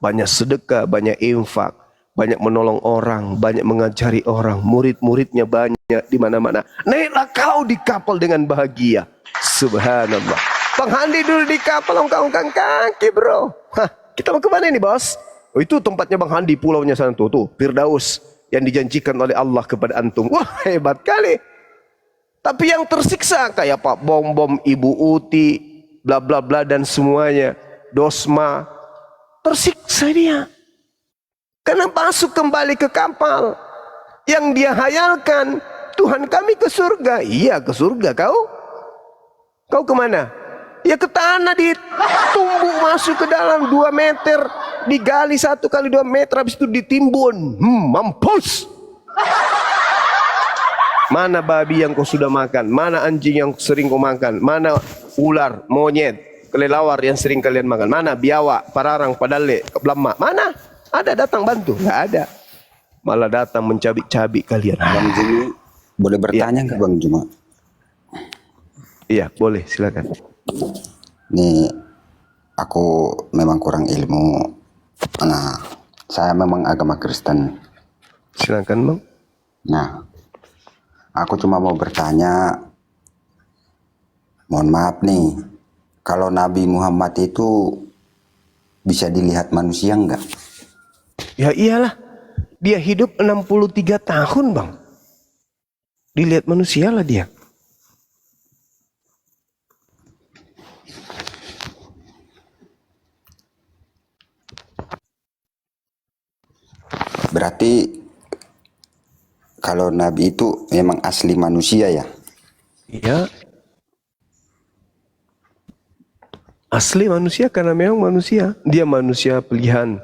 banyak sedekah, banyak infak, banyak menolong orang, banyak mengajari orang, murid-muridnya banyak di mana-mana. Naiklah kau di kapal dengan bahagia. Subhanallah. Bang Handi dulu di kapal ongkang-ongkang kaki, bro. Hah, kita mau kemana ini, bos? Oh, itu tempatnya Bang Handi, pulaunya sana tuh, Firdaus yang dijanjikan oleh Allah kepada antum. Wah, hebat kali. Tapi yang tersiksa kayak Pak Bom-Bom, Ibu Uti, bla bla bla dan semuanya, Dosma, tersiksa dia. Karena masuk kembali ke kapal yang dia hayalkan, Tuhan kami ke surga. Iya, ke surga. Kau kemana? Ya ke tanah, ditumbuk masuk ke dalam 2 meter, digali 1 kali 2 meter, habis itu ditimbun. Mampus. Mana babi yang kau sudah makan? Mana anjing yang sering kau makan? Mana ular, monyet, kelelawar yang sering kalian makan? Mana biawak, pararang, padale, keblama? Mana? Ada datang bantu? Nggak ada. Malah datang mencabik-cabik kalian. Bang Jumi, boleh bertanya nggak Bang Juma? Iya, boleh, silakan. Nih, aku memang kurang ilmu. Nah, saya memang agama Kristen. Silakan, Bang. Nah, aku cuma mau bertanya, mohon maaf nih, kalau Nabi Muhammad itu bisa dilihat manusia nggak? Ya iyalah, dia hidup 63 tahun, Bang. Dilihat manusia lah dia. Berarti kalau Nabi itu memang asli manusia ya? Iya. Asli manusia karena memang manusia. Dia manusia pilihan.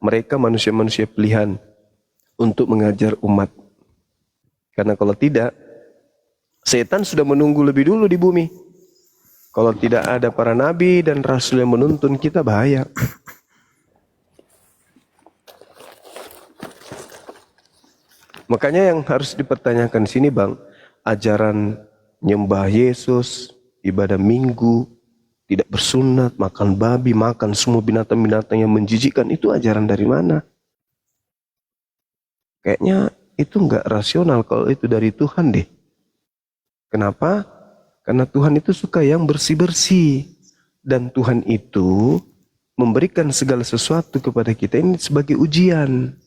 Mereka manusia-manusia pilihan untuk mengajar umat. Karena kalau tidak, setan sudah menunggu lebih dulu di bumi. Kalau tidak ada para nabi dan rasul yang menuntun kita, bahaya. Makanya yang harus dipertanyakan sini, Bang, ajaran nyembah Yesus, ibadah minggu, tidak bersunat, makan babi, makan semua binatang-binatang yang menjijikkan, itu ajaran dari mana? Kayaknya itu nggak rasional kalau itu dari Tuhan deh. Kenapa? Karena Tuhan itu suka yang bersih-bersih. Dan Tuhan itu memberikan segala sesuatu kepada kita ini sebagai ujian.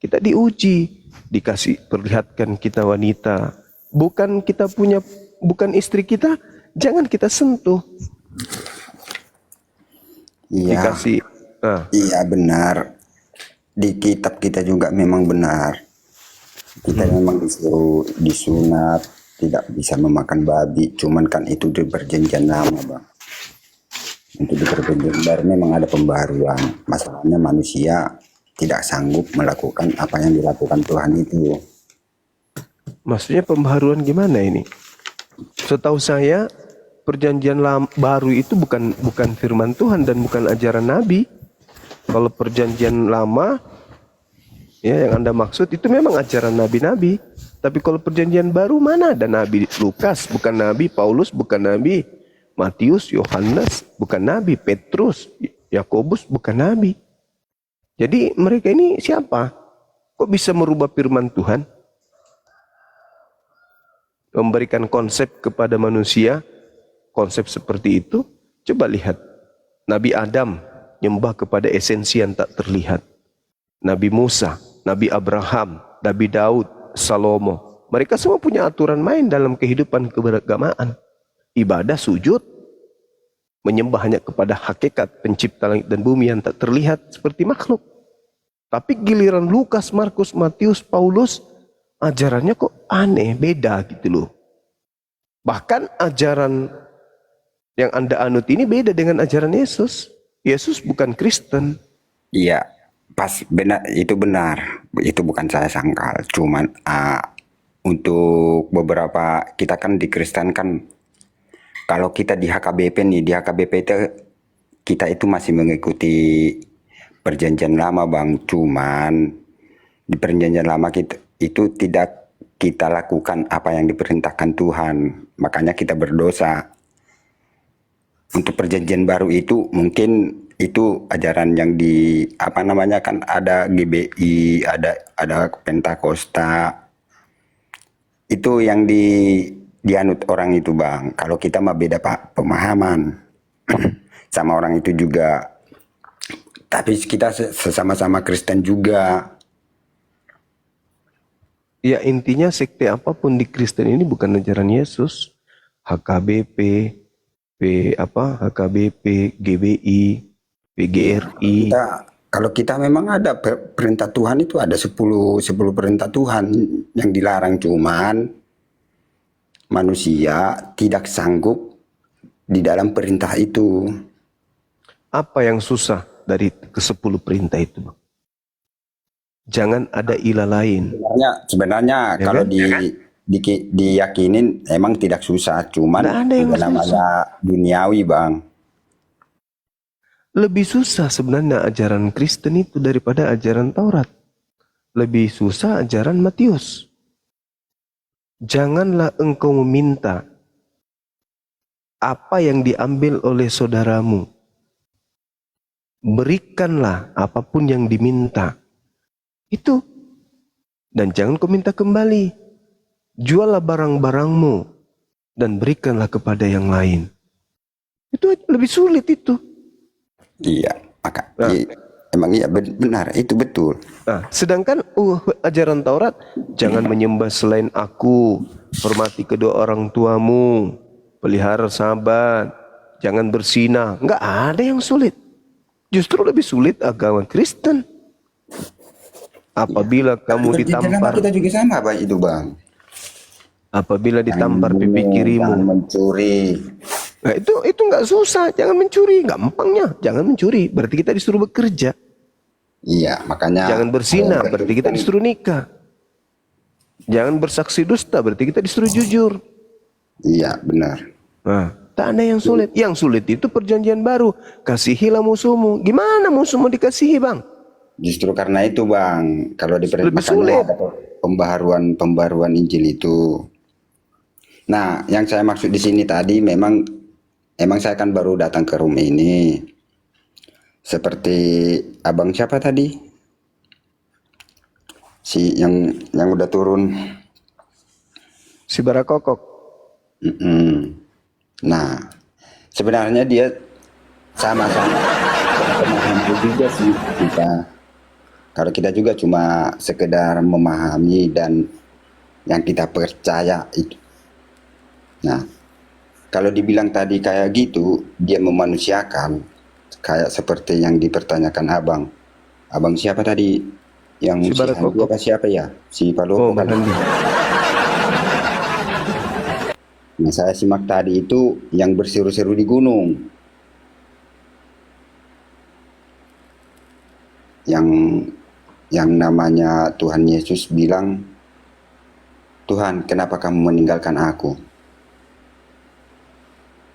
Kita diuji, dikasih perlihatkan kita wanita. Bukan kita punya, bukan istri kita, jangan kita sentuh. Iya, Dikasih, iya benar. Di kitab kita juga memang benar. Kita memang disuruh disunat, tidak bisa memakan babi. Cuman kan itu di perjanjian lama, Bang. Untuk di perjanjian baru memang ada pembaruan. Masalahnya manusia tidak sanggup melakukan apa yang dilakukan Tuhan itu. maksudnya pembaharuan gimana ini? Setahu saya perjanjian baru itu bukan firman Tuhan dan bukan ajaran Nabi. Kalau perjanjian lama, ya yang Anda maksud itu memang ajaran nabi-nabi. Tapi kalau perjanjian baru mana ada Nabi Lukas bukan Nabi, Paulus bukan Nabi, Matius, Yohanes bukan Nabi, Petrus, Yakobus bukan Nabi. Jadi mereka ini siapa? Kok bisa merubah firman Tuhan? Memberikan konsep kepada manusia, konsep seperti itu. Coba lihat, Nabi Adam nyembah kepada esensi yang tak terlihat. Nabi Musa, Nabi Abraham, Nabi Daud, Salomo, mereka semua punya aturan main dalam kehidupan keberagamaan. Ibadah sujud, menyembah hanya kepada hakikat pencipta langit dan bumi yang tak terlihat seperti makhluk. Tapi giliran Lukas, Markus, Matius, Paulus, ajarannya kok aneh, beda gitu loh. Bahkan ajaran yang Anda anut ini beda dengan ajaran Yesus. Yesus bukan Kristen. Iya, pas benar, itu benar. Itu bukan saya sangkal. Cuman untuk beberapa, kita kan di Kristen kan, kalau kita di HKBP nih, di HKBP itu kita itu masih mengikuti perjanjian lama, Bang. Cuman di perjanjian lama kita itu tidak kita lakukan apa yang diperintahkan Tuhan. Makanya kita berdosa. Untuk perjanjian baru itu mungkin itu ajaran yang di apa namanya, kan ada GBI, ada Pentakosta, itu yang dianut orang itu bang. Kalau kita mah beda pak pemahaman sama orang itu juga. Tapi kita sesama-sama Kristen juga. Ya intinya sekte apapun di Kristen ini bukan ajaran Yesus. HKBP, HKBP, GBI, PGRI. Kalau kita memang ada perintah Tuhan, itu ada 10 perintah Tuhan yang dilarang, cuman manusia tidak sanggup di dalam perintah itu. Apa yang susah dari ke-10 perintah itu, Bang? Jangan ada ilah lain. Sebenarnya Ya kalau kan? diyakinin emang tidak susah, cuman Nggak ada yang itu namanya duniawi bang. Lebih susah sebenarnya ajaran Kristen itu daripada ajaran Taurat. Lebih susah ajaran Matius. Janganlah engkau meminta apa yang diambil oleh saudaramu. Berikanlah apapun yang diminta. Itu. Dan jangan kau minta kembali. Juallah barang-barangmu dan berikanlah kepada yang lain. Itu lebih sulit itu. Iya, emang iya benar, itu betul. Nah, sedangkan ajaran Taurat, jangan menyembah selain aku, hormati kedua orang tuamu, pelihara sahabat, jangan bersinah. Enggak ada yang sulit. Justru lebih sulit agama Kristen. Apabila kamu ditampar, Kita juga sama bang itu bang. apabila ditampar pipi kirimu, Jangan mencuri. nah itu nggak susah, jangan mencuri, gampangnya, jangan mencuri. Berarti kita disuruh bekerja. Iya, makanya Jangan bersinah, berarti kita disuruh nikah. Jangan bersaksi dusta, berarti kita disuruh jujur. iya benar. Nah, tak ada yang sulit. Yang sulit itu perjanjian baru. Kasihilah musuhmu. Gimana musuhmu dikasihi, Bang? Justru karena itu bang, kalau di Lebih sulit. ada pembaharuan Injil itu. Nah, yang saya maksud di sini tadi memang saya kan baru datang ke rumah ini. Seperti abang siapa tadi? Si yang udah turun. Si Barakokok. Nah, sebenarnya dia sama-sama memahami juga sih kita. Kalau kita juga cuma sekedar memahami dan yang kita percaya itu. Nah, kalau dibilang tadi kayak gitu, dia memanusiakan, kayak seperti yang dipertanyakan abang. Abang siapa tadi? Yang Si si Handi Barakokok. apa siapa ya? Si Oh, Palopo kan? Bang Andi. Nah, saya simak tadi itu yang berseru-seru di gunung. Yang namanya Tuhan Yesus bilang, Tuhan, kenapa kamu meninggalkan aku?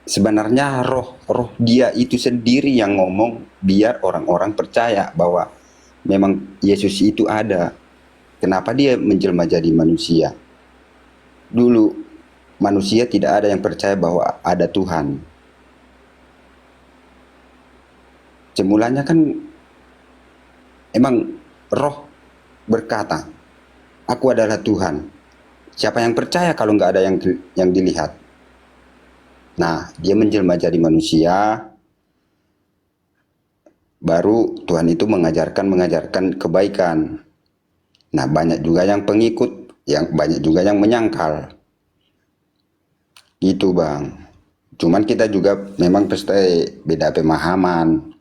Sebenarnya roh dia itu sendiri yang ngomong biar orang-orang percaya bahwa memang Yesus itu ada. Kenapa dia menjelma jadi manusia? Dulu manusia tidak ada yang percaya bahwa ada Tuhan. Semulanya kan emang roh berkata, aku adalah Tuhan. Siapa yang percaya kalau nggak ada yang dilihat? Nah, dia menjelma jadi manusia, baru Tuhan itu mengajarkan kebaikan. Nah, banyak juga yang pengikut, banyak juga yang menyangkal. Gitu, Bang. Cuman kita juga memang pasti beda pemahaman.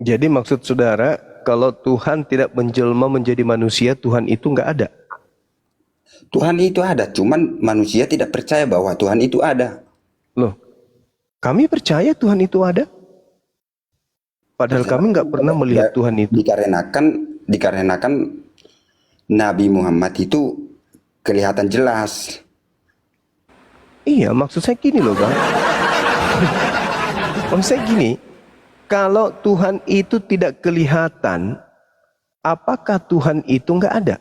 Jadi maksud saudara, kalau Tuhan tidak menjelma menjadi manusia, Tuhan itu nggak ada. Tuhan itu ada, cuman manusia tidak percaya bahwa Tuhan itu ada. Loh, kami percaya Tuhan itu ada. Padahal kami nggak pernah melihat Tuhan itu. Dikarenakan Nabi Muhammad itu kelihatan jelas. Iya, maksud saya gini loh, Bang. Maksud saya gini, kalau Tuhan itu tidak kelihatan, apakah Tuhan itu nggak ada?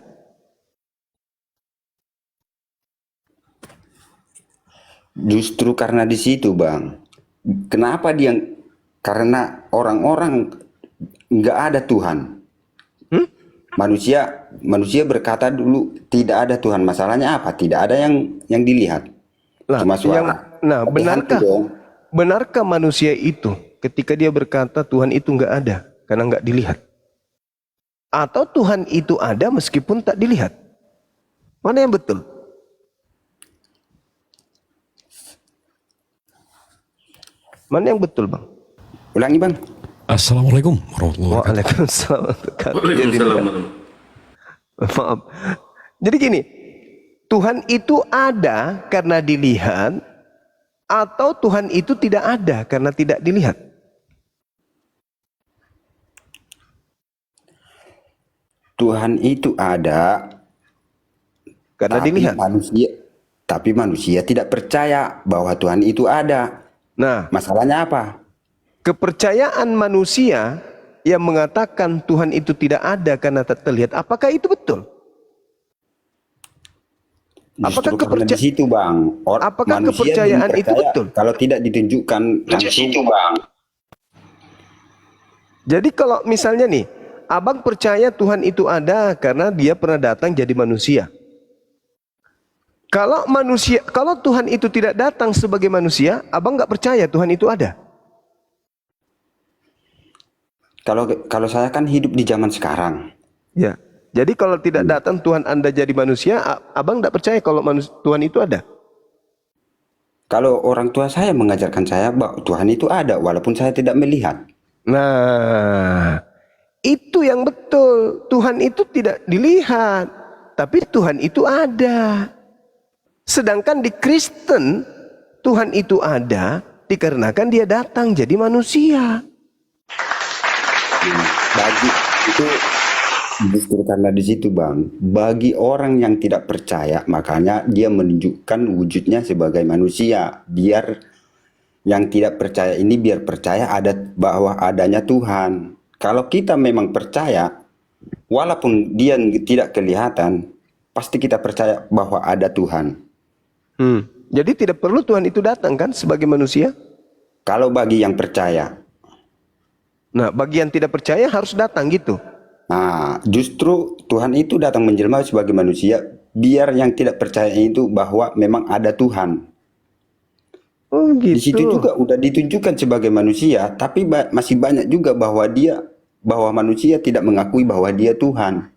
Justru karena di situ, Bang. Kenapa Karena orang-orang nggak ada Tuhan. Manusia berkata dulu tidak ada Tuhan. Masalahnya apa? Tidak ada yang dilihat. Lah, Cuma suara. nah, Tapi hantu dong. benarkah manusia itu ketika dia berkata Tuhan itu nggak ada karena nggak dilihat? Atau Tuhan itu ada meskipun tak dilihat? Mana yang betul? Mana yang betul, Bang? Ulangi, Bang. Assalamualaikum warahmatullahi wabarakatuh. Waalaikumsalam. Waalaikumsalam. Maaf. Jadi gini, Tuhan itu ada karena dilihat atau Tuhan itu tidak ada karena tidak dilihat? Tuhan itu ada Karena tapi dilihat. manusia tidak percaya bahwa Tuhan itu ada. Nah, Masalahnya apa? kepercayaan manusia yang mengatakan Tuhan itu tidak ada karena tak terlihat, apakah itu betul? Justru Apakah karena di situ, Bang. apakah Manusia kepercayaan belum itu percaya betul? kalau tidak ditunjukkan langsung, Bang. Jadi kalau misalnya nih, Abang percaya Tuhan itu ada karena dia pernah datang jadi manusia. Kalau Tuhan itu tidak datang sebagai manusia, Abang nggak percaya Tuhan itu ada. Kalau saya kan hidup di zaman sekarang. Ya. Jadi kalau tidak datang Tuhan Anda jadi manusia, Abang nggak percaya kalau Tuhan itu ada. Kalau orang tua saya mengajarkan saya bahwa Tuhan itu ada walaupun saya tidak melihat. Nah, itu yang betul. Tuhan itu tidak dilihat, tapi Tuhan itu ada. Sedangkan di Kristen, Tuhan itu ada dikarenakan dia datang jadi manusia. Bagi itu justru karena di situ, Bang. Bagi orang yang tidak percaya, makanya dia menunjukkan wujudnya sebagai manusia. Biar yang tidak percaya ini biar percaya bahwa adanya Tuhan. Kalau kita memang percaya, walaupun dia tidak kelihatan, pasti kita percaya bahwa ada Tuhan. Jadi tidak perlu Tuhan itu datang kan sebagai manusia? Kalau bagi yang percaya. Nah, bagi yang tidak percaya harus datang gitu. Nah, justru Tuhan itu datang menjelma sebagai manusia, biar yang tidak percaya itu bahwa memang ada Tuhan. Oh gitu. Di situ juga udah ditunjukkan sebagai manusia, tapi masih banyak juga bahwa manusia tidak mengakui bahwa dia Tuhan.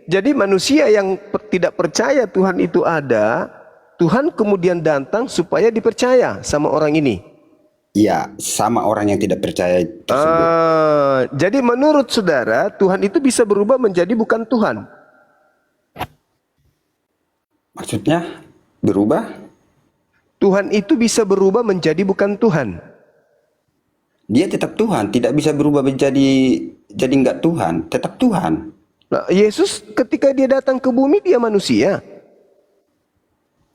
Jadi manusia yang tidak percaya Tuhan itu ada, Tuhan kemudian datang supaya dipercaya sama orang ini. Ya, sama orang yang tidak percaya tersebut. Jadi menurut saudara, Tuhan itu bisa berubah menjadi bukan Tuhan. Maksudnya berubah? Tuhan itu bisa berubah menjadi bukan Tuhan. Dia tetap Tuhan, tidak bisa berubah menjadi enggak Tuhan, tetap Tuhan. Nah, Yesus ketika dia datang ke bumi dia manusia.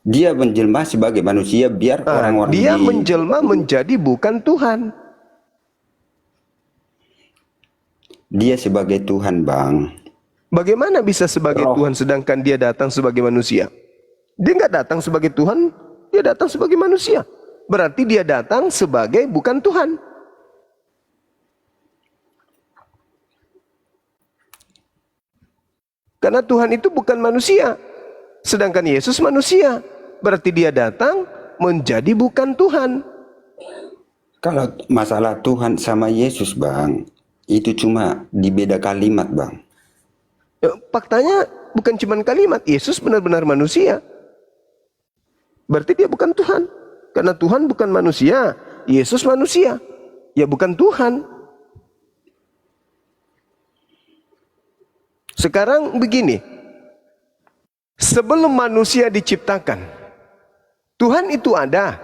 Dia menjelma sebagai manusia biar orang-orang dia menjelma menjadi bukan Tuhan. Dia sebagai Tuhan, Bang. Bagaimana bisa sebagai Tuhan sedangkan dia datang sebagai manusia? Dia nggak datang sebagai Tuhan, dia datang sebagai manusia. Berarti dia datang sebagai bukan Tuhan. Karena Tuhan itu bukan manusia, sedangkan Yesus manusia. Berarti dia datang menjadi bukan Tuhan. Kalau masalah Tuhan sama Yesus, Bang, itu cuma di beda kalimat, Bang. Ya, faktanya bukan cuma kalimat, Yesus benar-benar manusia. Berarti dia bukan Tuhan. Karena Tuhan bukan manusia, Yesus manusia. Ya bukan Tuhan. Sekarang begini, sebelum manusia diciptakan, Tuhan itu ada,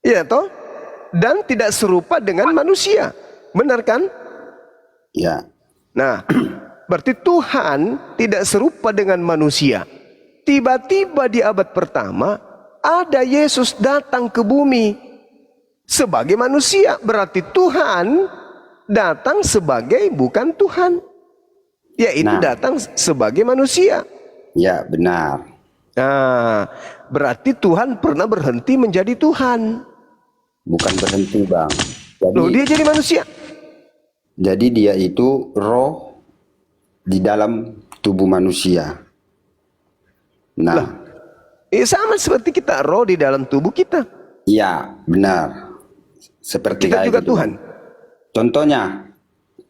ya toh, dan tidak serupa dengan manusia, benar kan? Ya. Nah, berarti Tuhan tidak serupa dengan manusia. Tiba-tiba di abad pertama ada Yesus datang ke bumi sebagai manusia, berarti Tuhan datang sebagai bukan Tuhan, yaitu datang sebagai manusia. Ya, benar. Nah, berarti Tuhan pernah berhenti menjadi Tuhan. bukan berhenti bang. Loh, dia jadi manusia. Jadi dia itu roh di dalam tubuh manusia. Nah, Lah, sama seperti kita, roh di dalam tubuh kita. iya benar. Seperti Kita kayak juga gitu, Tuhan. Bang. Contohnya,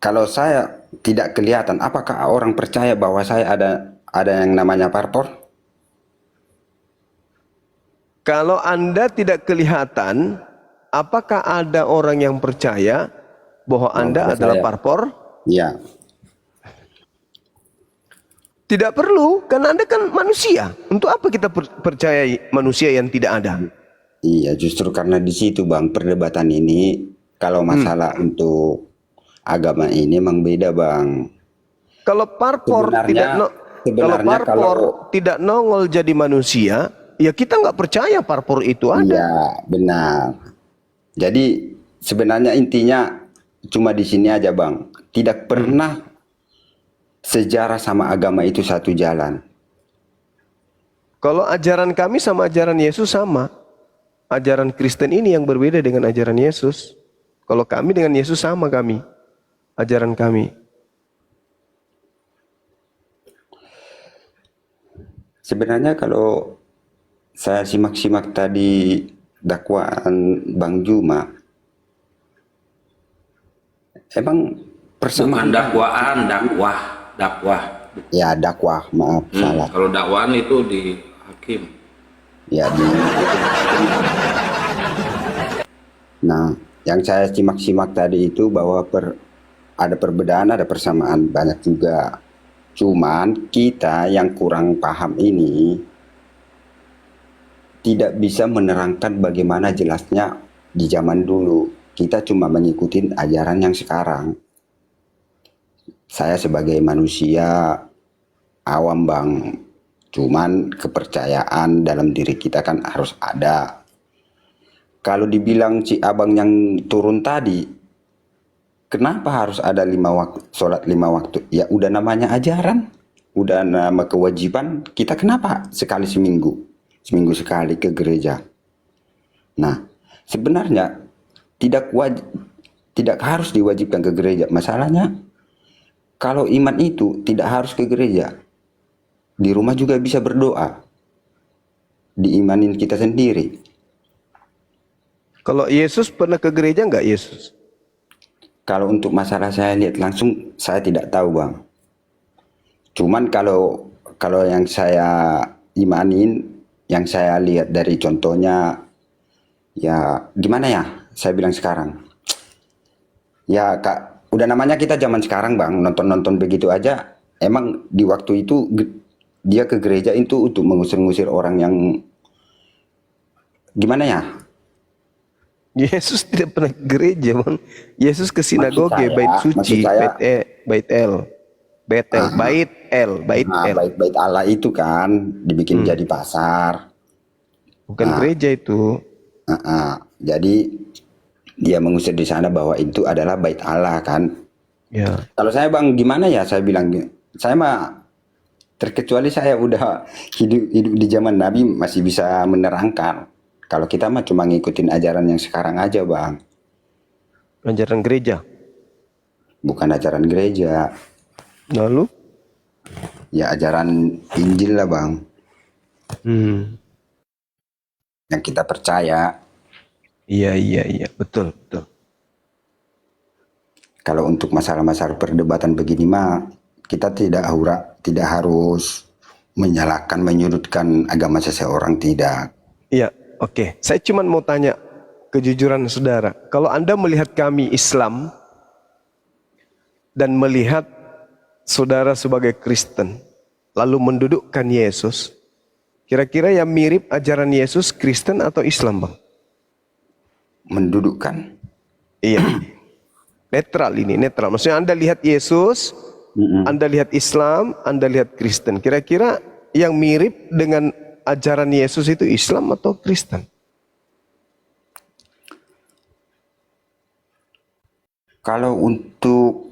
kalau saya tidak kelihatan, apakah orang percaya bahwa saya ada yang namanya parpor? Kalau Anda tidak kelihatan, apakah ada orang yang percaya bahwa Anda Bahwa adalah saya, parpor? iya, Tidak perlu, karena Anda kan manusia. Untuk apa kita percayai manusia yang tidak ada? iya. Justru karena di situ, Bang, perdebatan ini. Kalau masalah untuk agama ini emang beda, Bang. Kalau parpor tidak Sebenarnya, kalau sebenarnya parpor kalau tidak nongol jadi manusia, ya kita nggak percaya parpor itu ada. iya benar. Jadi sebenarnya intinya cuma di sini aja, Bang. Tidak pernah sejarah sama agama itu satu jalan. Kalau ajaran kami sama ajaran Yesus sama. Ajaran Kristen ini yang berbeda dengan ajaran Yesus. Kalau kami dengan Yesus sama kami. Ajaran kami. Sebenarnya kalau saya simak-simak tadi dakwaan Bang Juma, emang Bukan persamaan dakwaan, dakwah. ya dakwah, maaf salah. Kalau dakwaan itu di hakim. Ya nah, yang saya simak-simak tadi itu bahwa ada perbedaan, ada persamaan banyak juga. Cuman kita yang kurang paham ini tidak bisa menerangkan bagaimana jelasnya di zaman dulu. Kita cuma mengikuti ajaran yang sekarang. Saya sebagai manusia awam, Bang, cuman kepercayaan dalam diri kita kan harus ada. Kalau dibilang si abang yang turun tadi, kenapa harus ada 5 waktu, sholat 5 waktu? Ya udah namanya ajaran, udah nama kewajiban. Kita kenapa sekali seminggu sekali ke gereja? Nah, sebenarnya tidak harus diwajibkan ke gereja. Masalahnya kalau iman itu tidak harus ke gereja. Di rumah juga bisa berdoa. Diimanin kita sendiri. Kalau Yesus pernah ke gereja nggak Yesus? Kalau untuk masalah saya lihat langsung, saya tidak tahu, Bang. Cuman kalau yang saya imanin, yang saya lihat dari contohnya, ya gimana ya saya bilang sekarang. Ya Kak, udah namanya kita zaman sekarang, Bang, nonton-nonton begitu aja. Emang di waktu itu dia ke gereja itu untuk mengusir-ngusir orang yang gimana ya? Yesus tidak pernah ke gereja, Bang. Yesus ke sinagoge, bait suci, bait El. Bait El. Bait Allah itu kan dibikin jadi pasar. Bukan gereja itu. Jadi dia mengusir di sana bahwa itu adalah bait Allah kan. Ya. Kalau saya, Bang, gimana ya saya bilang, saya mah terkecuali saya udah hidup di zaman Nabi masih bisa menerangkan. Kalau kita mah cuma ngikutin ajaran yang sekarang aja, Bang. Ajaran gereja. Bukan ajaran gereja. Lalu? Ya ajaran Injil lah, Bang. Yang kita percaya. Iya. Betul. Kalau untuk masalah-masalah perdebatan begini mah, kita tidak harus menyalahkan, menyudutkan agama seseorang, tidak. Iya, oke. Saya cuma mau tanya kejujuran saudara. Kalau Anda melihat kami Islam dan melihat saudara sebagai Kristen, lalu mendudukkan Yesus, kira-kira yang mirip ajaran Yesus Kristen atau Islam, Bang? Mendudukkan? Iya. Netral ini, netral. Maksudnya Anda lihat Yesus, Anda lihat Islam, Anda lihat Kristen. Kira-kira yang mirip dengan ajaran Yesus itu Islam atau Kristen? Kalau untuk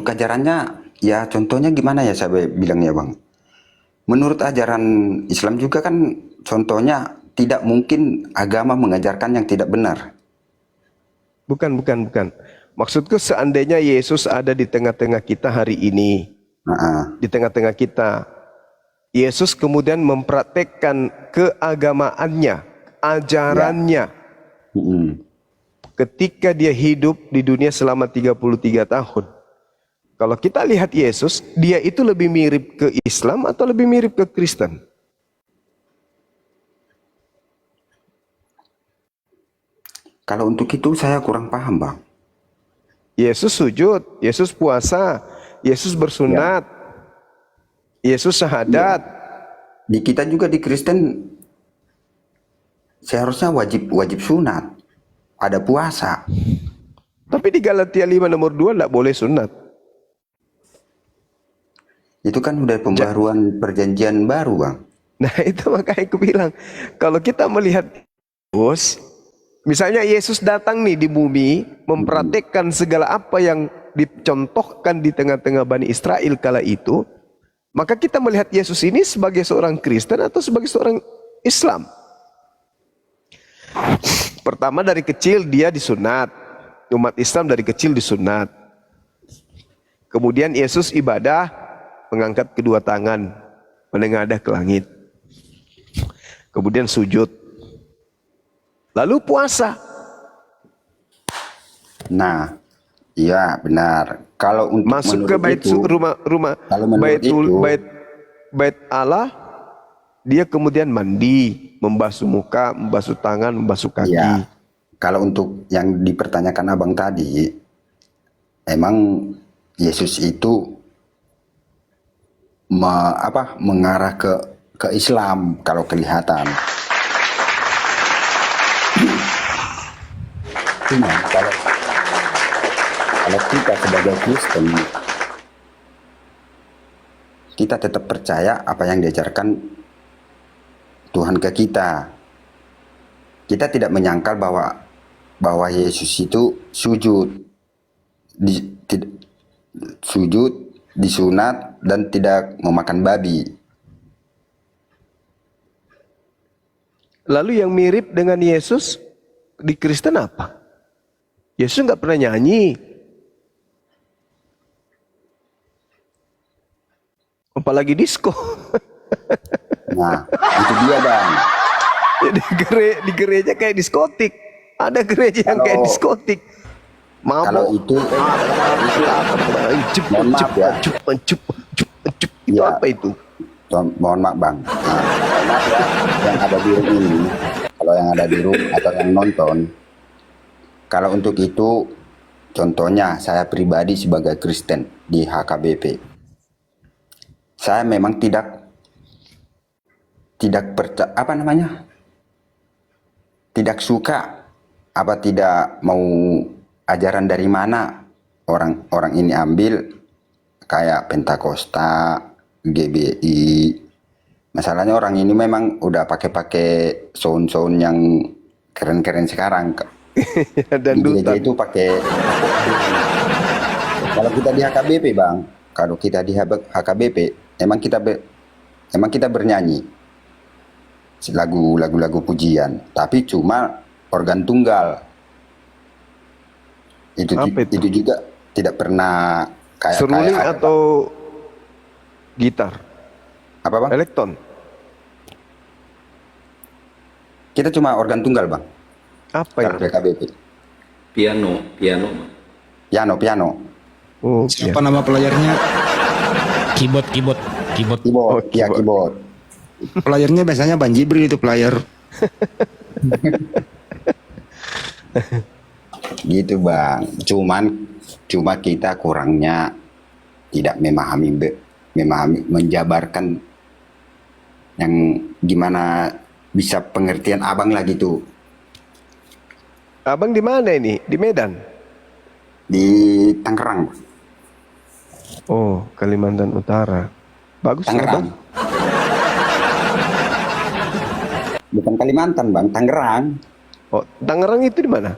ajarannya, ya contohnya gimana ya saya bilangnya, Bang? Menurut ajaran Islam juga kan contohnya tidak mungkin agama mengajarkan yang tidak benar. Bukan. Maksudku seandainya Yesus ada di tengah-tengah kita hari ini, di tengah-tengah kita, Yesus kemudian mempraktekkan keagamaannya, ajarannya, ketika dia hidup di dunia selama 33 tahun. Kalau kita lihat Yesus, dia itu lebih mirip ke Islam atau lebih mirip ke Kristen? Kalau untuk itu saya kurang paham, Bang. Yesus sujud, Yesus puasa, Yesus bersunat, Yesus syahadat. Di kita juga di Kristen seharusnya wajib sunat, ada puasa. Tapi di Galatia 5 nomor 2 tidak boleh sunat. Itu kan udah pembaruan perjanjian baru, Bang. Nah itu makanya aku bilang, kalau kita melihat Yesus, misalnya Yesus datang nih di bumi, mempraktekkan segala apa yang dicontohkan di tengah-tengah Bani Israel kala itu, maka kita melihat Yesus ini sebagai seorang Kristen atau sebagai seorang Islam. Pertama, dari kecil dia disunat. Umat Islam dari kecil disunat. Kemudian Yesus ibadah, mengangkat kedua tangan, menengadah ke langit. Kemudian sujud. Lalu puasa. Nah, iya benar. Kalau untuk Masuk ke bait itu, kalau menurut bait Allah, dia kemudian mandi, membasuh muka, membasuh tangan, membasuh kaki. ya, kalau untuk yang dipertanyakan abang tadi, emang Yesus itu mengarah ke Islam kalau kelihatan. Cuma kalau kita sebagai Kristen, kita tetap percaya apa yang diajarkan Tuhan ke kita. Kita tidak menyangkal bahwa Yesus itu sujud, disunat dan tidak memakan babi. Lalu yang mirip dengan Yesus di Kristen apa? Yesus nggak pernah nyanyi. Apalagi disco. Nah, itu dia, Bang. Di gereja kayak diskotik. Ada gereja yang kayak diskotik. Kalau itu mohon maaf ya. Itu Ya. apa itu? Mohon maaf, Bang. Nah, mohon maaf ya, yang ada di room ini, kalau yang ada di room atau yang nonton, kalau untuk itu, contohnya saya pribadi sebagai Kristen di HKBP, saya memang tidak percaya, tidak suka, tidak mau ajaran dari mana orang ini ambil, kayak Pentakosta, GBI. Masalahnya orang ini memang udah pakai sound yang keren-keren sekarang. Dan Di gereja itu pakai. Kalau kita di HKBP, Bang, kalau kita di HKBP, emang kita bernyanyi lagu-lagu pujian, tapi cuma organ tunggal. Itu juga tidak pernah seruling atau gitar? Apa, Bang? Elektron. Kita cuma organ tunggal, Bang. Apa Kalau itu? HKBP. Piano. Piano. Oh, Siapa nama pelayarnya? Keyboard. Keyboard. Ya, keyboard. Pelayarnya biasanya Bang Jibril itu pelayar. Gitu, Bang. Cuma kita kurangnya tidak memahami, menjabarkan yang gimana bisa pengertian abang lah gitu. Abang di mana ini? Di Medan? Di Tangerang. Oh, Kalimantan Utara. Bagus ya, Tangerang. Bang. Bukan Kalimantan, Bang. Tangerang. Oh, Tangerang itu di mana?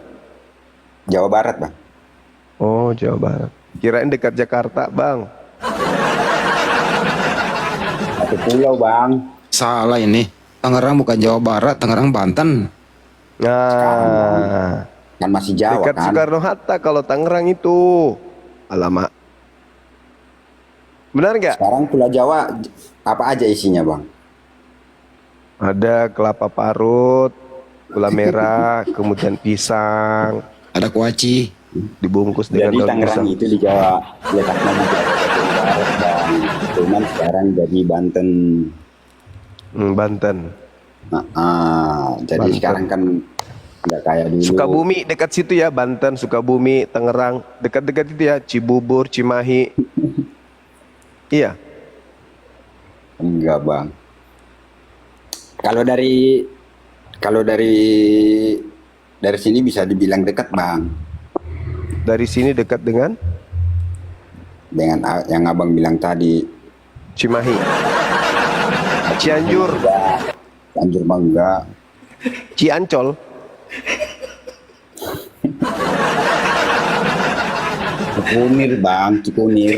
Jawa Barat, Bang. Oh, Jawa Barat. Kirain dekat Jakarta, Bang. Satu pulau, Bang. Salah ini. Tangerang bukan Jawa Barat, Tangerang Banten. Nah, Kan masih Jawa dekat kan. Soekarno-Hatta kalau Tangerang itu. Alamak. Benar nggak? Sekarang Pulau Jawa apa aja isinya bang? Ada kelapa parut, gula merah, kemudian pisang, Ada kuaci. dibungkus dengan Jadi daun Tangerang pisang. itu di Jawa, letaknya di Jawa Barat bang. Cuman sekarang jadi Banten. Banten. Jadi Banten. sekarang kan nggak kayak dulu. Sukabumi dekat situ ya, Banten, Sukabumi, Tangerang, dekat-dekat itu ya, Cibubur, Cimahi. Iya. Enggak bang. Kalau dari sini bisa dibilang dekat bang. Dari sini dekat dengan Dengan yang abang bilang tadi. Cimahi. Cianjur, Cianjur bang enggak. Ciancol. Cikunir bang, Cikunir.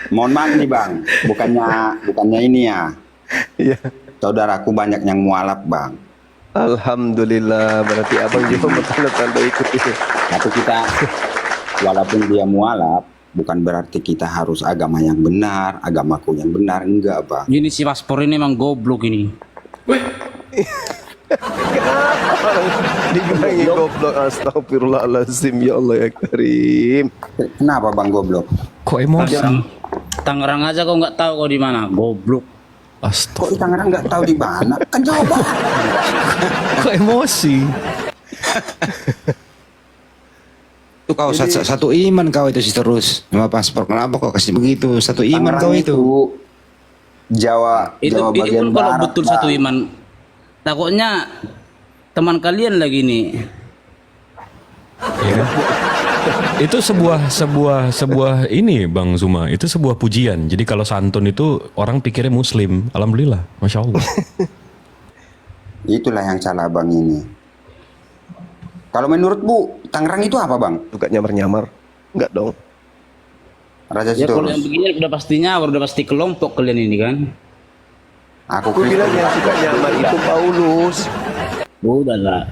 Mohon maaf nih bang, bukannya ini ya. Iya. Saudaraku banyak yang mualaf bang. Alhamdulillah, berarti abang juga bertanda-tanda ikut itu. Tapi kita, walaupun dia mualaf, bukan berarti kita harus agama yang benar, agamaku yang benar, enggak bang. Ini si paspor ini emang goblok ini. Kenapa orang dibilangi goblok? Astagfirullahaladzim, ya Allah ya Karim. Kenapa bang goblok? Kok emosi? Tangerang aja kau nggak tahu kau di mana, goblok. Astaga, Kok di Tangerang nggak tahu di mana? Kan Jawa Barat. kok emosi? Itu kau satu iman kau itu sih terus sama paspor. Kenapa kau kasih begitu? Satu iman Tangerang kau itu. Jawa Itu bagian kalau barat. betul Bang. satu iman. Takutnya teman kalian lagi nih. Ya. Itu sebuah ini Bang Zuma, itu sebuah pujian. Jadi kalau santun itu orang pikirnya muslim. Alhamdulillah, Masya Allah. Itulah yang salah bang ini. Kalau menurut Bu, Tangerang itu apa bang? Suka nyamar-nyamar. Enggak dong. Raja Ya kalau Sitorus. yang begini udah pastinya, udah pasti kelompok kalian ini kan. Aku Aku bilang yang suka nyamar itu Paulus. Udah lah.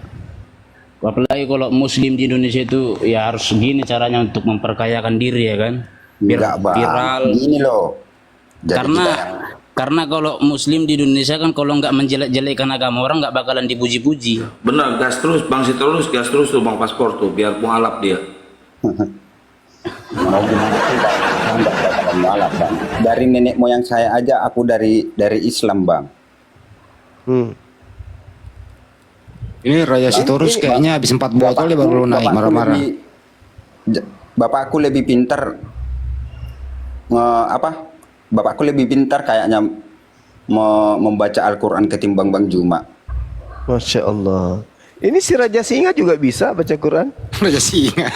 Apalagi kalau muslim di Indonesia itu ya harus gini caranya untuk memperkayakan diri ya kan. Biar Enggak bang. viral. Gini loh. Jadi Karena kita yang- karena kalau muslim di Indonesia kan kalau nggak menjelek-jelekkan agama orang nggak bakalan dipuji-puji. Benar, gas terus bang, si terus gas terus tuh bang paspor tuh, biar mualaf dia. mau gimana sih bang? Saya nggak bakalan mualaf bang. Dari nenek moyang saya aja aku dari Islam bang. Hmm. Ini Raja Sitorus kayaknya habis 4 botol dia baru naik marah-marah. Bapakku lebih pintar Bapakku lebih pintar kayaknya membaca Al-Quran ketimbang Bang Juma. Masya Allah. Ini si Raja Singa juga bisa baca Quran? Raja Singa.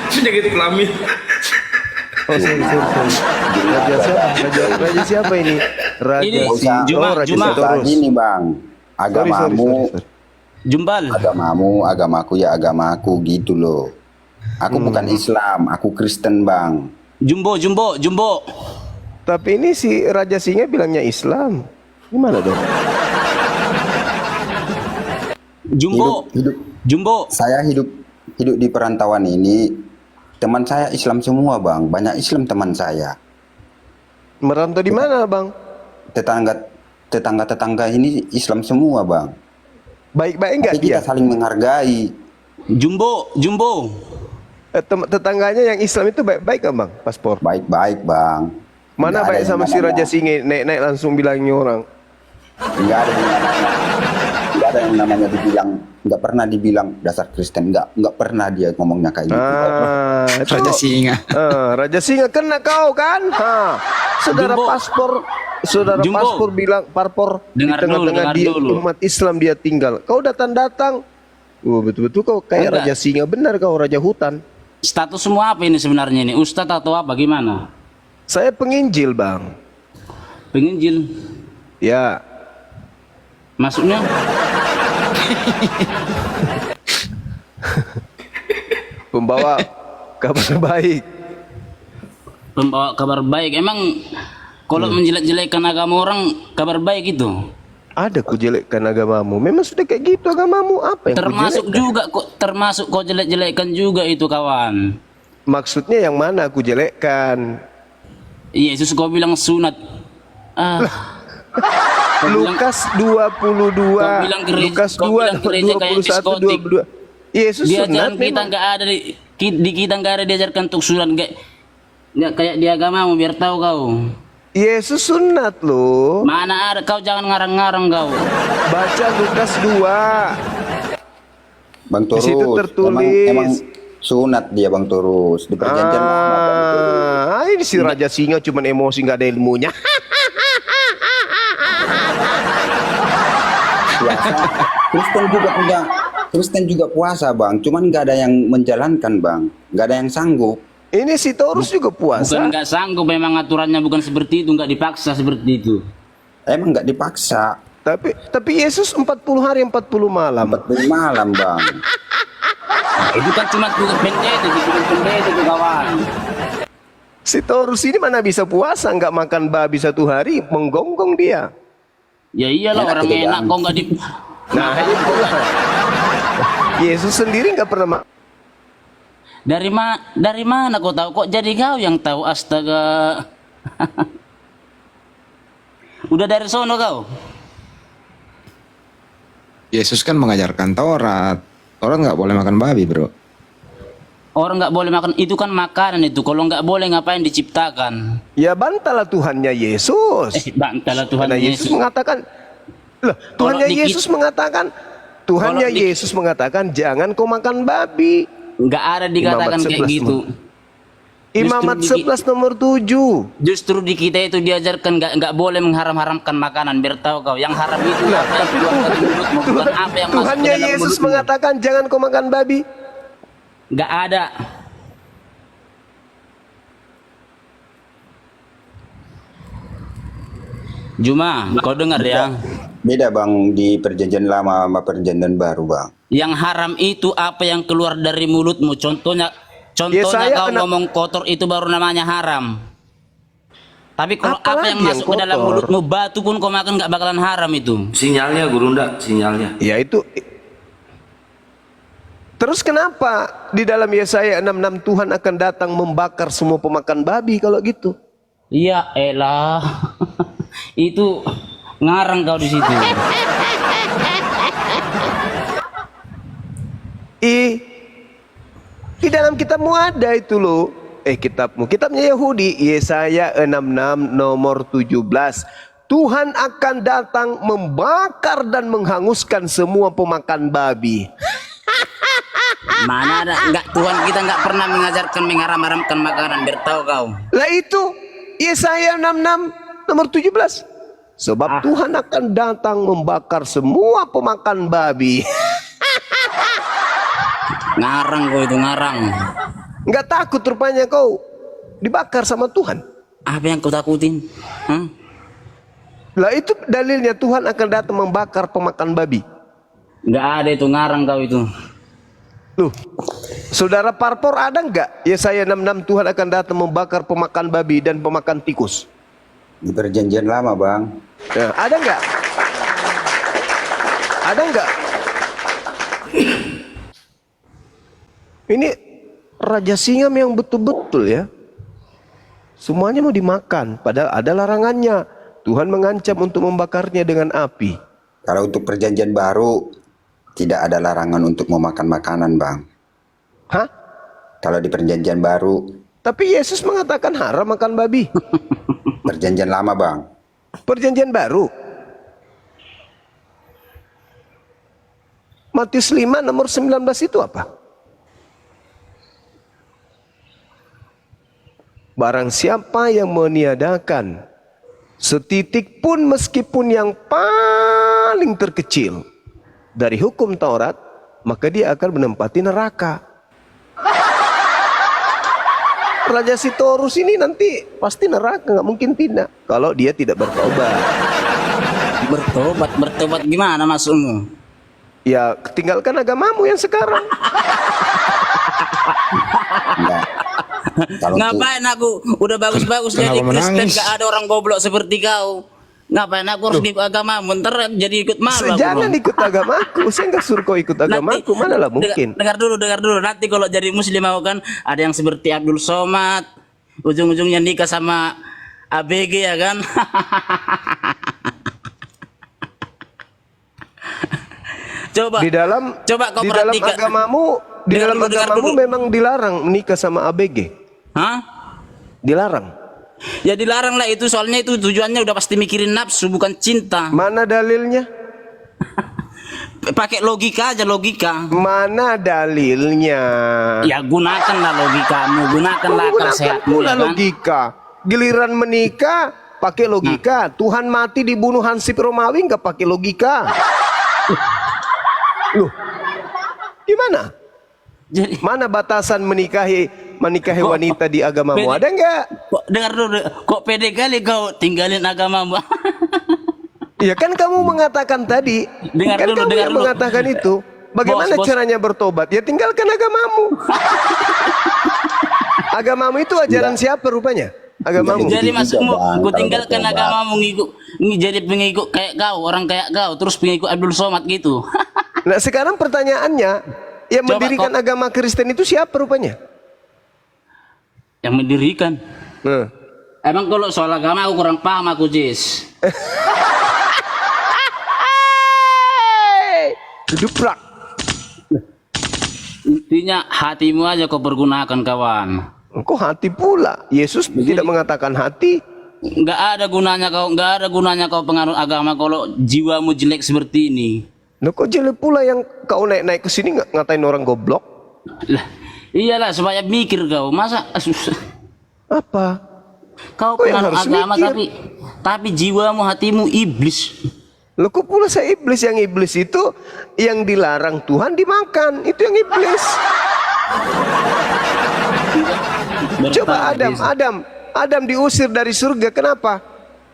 Sudah gitu kelamin. Oh, sorry. Raja siapa? Raja siapa ini? Raja Ini si Juma- oh, Raja Juma. Sitorus. Gini bang, Sorry. Jumbal. agamaku ya agamaku gitu loh. Aku bukan Islam, aku Kristen bang. Jumbo. Tapi ini si Raja Singa bilangnya Islam. Gimana dong? Hidup Jumbo. saya hidup di perantauan ini, teman saya Islam semua bang, banyak Islam teman saya. Merantau di mana, Bang? Tetangga ini Islam semua bang. Baik-baik enggak Tapi kita dia? saling menghargai. Jumbo. Tetangganya yang Islam itu baik-baik kan, Bang? Paspor. Baik-baik bang. Mana Nggak ada baik yang sama si namanya- Raja Singa naik-naik langsung bilangnya orang. Nggak ada yang namanya dibilang, nggak pernah dibilang dasar Kristen, nggak pernah dia ngomongnya kayak gitu. Itu, Raja Singa. Raja Singa kena kau kan? Saudara Jumbo. Jumbo. paspor bilang parpor di Dengar tengah-tengah dulu, dia dengar dulu. umat Islam dia tinggal. Kau datang-datang. Betul-betul kau kayak Enggak. Raja Singa, benar kau Raja Hutan. Status semua apa ini sebenarnya ini? Ustadz atau apa gimana? Saya penginjil, Bang. Penginjil. Ya, Maksudnya? pembawa kabar baik. pembawa kabar baik. Emang kalau menjelek-jelekkan agama orang kabar baik itu? Ada ku jelekkan agamamu. Memang sudah kayak gitu agamamu. Apa yang Termasuk ku jelekkan? juga kok, termasuk kau jelek-jelekkan juga itu kawan. Maksudnya yang mana aku jelekkan? Yesus kau bilang sunat. Lukas 22, bilang gereja- Lukas kau 2, bilang gereja kayak 21, diskotik. 22. Yesus Di sunat ajaran kita memang. nggak ada di kita nggak ada diajarkan untuk sunat, nggak kayak di agamamu, biar tahu kau. Yesus sunat loh. Mana ada, kau jangan ngarang-ngarang kau. Baca Lukas 2. Bang Di situ Torus, tertulis. emang sunat dia Bang Torus di perjanjian lama Bang Torus. Ini si Raja Singa cuman emosi nggak ada ilmunya. Puasa. Kristen juga puasa Bang, cuman nggak ada yang menjalankan Bang, nggak ada yang sanggup. Ini si Taurus juga puasa. Bukan nggak sanggup, memang aturannya bukan seperti itu, nggak dipaksa seperti itu. Emang nggak dipaksa, Tapi Yesus 40 hari 40 malam. 40 malam Bang. Itu kan cuma tugas pendeta itu kawan. Si Taurus ini mana bisa puasa nggak makan babi 1 hari, menggonggong dia. Ya iyalah, Enak orang itu, enak Bang. kok nggak di. Nah, itu. Yesus sendiri nggak pernah Dari mana kau tahu? Kok jadi kau yang tahu? Astaga. Udah dari sono kau. Yesus kan mengajarkan Taurat. Taurat nggak boleh makan babi, bro. Orang nggak boleh makan itu, kan makanan itu. Kalau nggak boleh ngapain diciptakan? Ya bantahlah Tuhannya Yesus. Bantahlah Tuhan Karena Yesus Yesus. mengatakan, loh, Tuhannya di Yesus mengatakan, Tuhannya Kalau di- Yesus mengatakan jangan kau makan babi. Nggak ada dikatakan Imamat kayak 11 gitu. Imamat 11 nomor 7. Justru di kita itu diajarkan nggak boleh mengharam-haramkan makanan. Biar tahu kau, yang haram itu Nah, apa yang tapi keluar dari mulutmu, bukan apa yang masuk ke Tuhannya dalam Yesus mulutmu. mengatakan jangan kau makan babi. Nggak ada. Juma, kau dengar ya? Beda Bang di perjanjian lama sama perjanjian baru Bang. Yang haram itu apa yang keluar dari mulutmu. Contohnya Yesaya kau 6. ngomong kotor itu baru namanya haram. Tapi kalau apa Apalagi yang yang masuk ke dalam kotor? mulutmu, batu pun kau makan nggak bakalan haram itu. Sinyalnya Guru Ndak, sinyalnya. Ya itu. Terus kenapa di dalam Yesaya 66 Tuhan akan datang membakar semua pemakan babi kalau gitu? Iya, elah. Itu ngarang kau di situ. Di dalam kitabmu ada itu loh. Kitabnya Yahudi, Yesaya 66 nomor 17. Tuhan akan datang membakar dan menghanguskan semua pemakan babi. Mana ada, nggak, Tuhan kita nggak pernah mengajarkan mengharam-haramkan makanan, biar tahu kau. Lah itu Yesaya 66 nomor 17. Sebab Tuhan akan datang membakar semua pemakan babi. Ngarang kau itu, ngarang. Nggak takut rupanya kau dibakar sama Tuhan. Apa yang kau takutin? Hah? Lah itu dalilnya Tuhan akan datang membakar pemakan babi. Nggak ada itu, ngarang kau itu. Loh, saudara Parpor ada nggak Yesaya 66 Tuhan akan datang membakar pemakan babi dan pemakan tikus? Di perjanjian lama Bang. Nah, ada nggak? Ada nggak? Ini Raja Singa yang betul-betul ya. Semuanya mau dimakan, padahal ada larangannya. Tuhan mengancam untuk membakarnya dengan api. Kalau untuk perjanjian baru tidak ada larangan untuk memakan makanan Bang. Hah? Kalau di perjanjian baru, Tapi Yesus mengatakan haram makan babi. perjanjian lama Bang. Perjanjian baru. Matius 5 nomor 19 itu apa? Barang siapa yang meniadakan setitik pun meskipun yang paling terkecil dari hukum Taurat, maka dia akan menempati neraka. Raja si Taurus ini nanti pasti neraka, nggak mungkin tidak kalau dia tidak bertobat. Bertobat gimana maksudmu? Ya tinggalkan agamamu yang sekarang. Enggak. Kalau Ngapain aku udah bagus-bagus Kenapa jadi Kristen, menangis? gak ada orang goblok seperti kau. Ngapain aku harus di agama? Ntar jadi ikut malu aku. Jangan Bro. ikut agamaku. Saya nggak suruh kau ikut agamaku. Mana lah mungkin. Dengar dulu. Nanti kalau jadi muslim aku kan ada yang seperti Abdul Somad, ujung-ujungnya nikah sama ABG ya kan. Coba kau di dalam perhatikan. agamamu, Dengar dulu. memang dilarang menikah sama ABG. Hah? Dilarang. Ya dilarang lah itu, soalnya itu tujuannya udah pasti mikirin nafsu bukan cinta. Mana dalilnya? Pakai logika aja, logika. Mana dalilnya? Ya gunakanlah logikamu, gunakanlah akal Gunakan sehatmu pula ya kan. logika. Giliran menikah pakai logika. Tuhan mati dibunuh Hansip Romawi nggak pakai logika. Loh, gimana? Jadi Mana batasan menikahi wanita di agamamu? Pede- Ada nggak? kok dengar dulu, kok pede kali kau tinggalin agamamu. Ya kan kamu mengatakan tadi. Dengar Kan dulu, kamu dengar yang dulu. mengatakan itu. Bagaimana Bos. caranya bertobat? Ya tinggalkan agamamu. Agamamu itu ajaran siapa rupanya? Agamamu. Jadi maksudmu Bang, ku kalau tinggalkan bertobat. agamamu jadi pengikut kayak kau, orang kayak kau, terus pengikut Abdul Somad gitu. Nah sekarang pertanyaannya, yang Coba mendirikan agama Kristen itu siapa rupanya? Yang mendirikan. Nah. Emang kalau soal agama aku kurang paham aku, Jis. Duprak. Intinya hatimu aja kau pergunakan, kawan. Kok hati pula? Yesus tidak mengatakan hati. Nggak ada gunanya kau pengaruh agama kalau jiwamu jelek seperti ini. Loh kok jelek pula yang kau naik ke sini ngatain orang goblok? Lah, iyalah supaya mikir kau. Masa susah. Apa? Kau Kau yang pengaruh harus agama mikir. tapi jiwamu, hatimu iblis. Loh kok pula saya iblis? Yang iblis itu yang dilarang Tuhan dimakan. Itu yang iblis. Coba Adam diusir dari surga. Kenapa?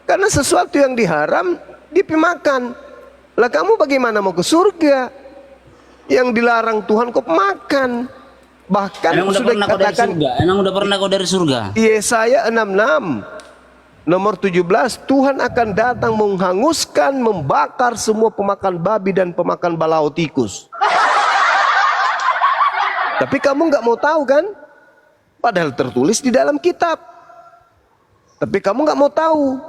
Karena sesuatu yang diharam dimakan. Lah kamu bagaimana mau ke surga? Yang dilarang Tuhan kok makan. Bahkan Emang udah sudah pernah kau dari dikatakan surga? Emang udah pernah kau dari surga? Yesaya 66 nomor 17, Tuhan akan datang menghanguskan, membakar semua pemakan babi dan pemakan balaau tikus. Tapi kamu nggak mau tahu kan? Padahal tertulis di dalam kitab. Tapi kamu nggak mau tahu.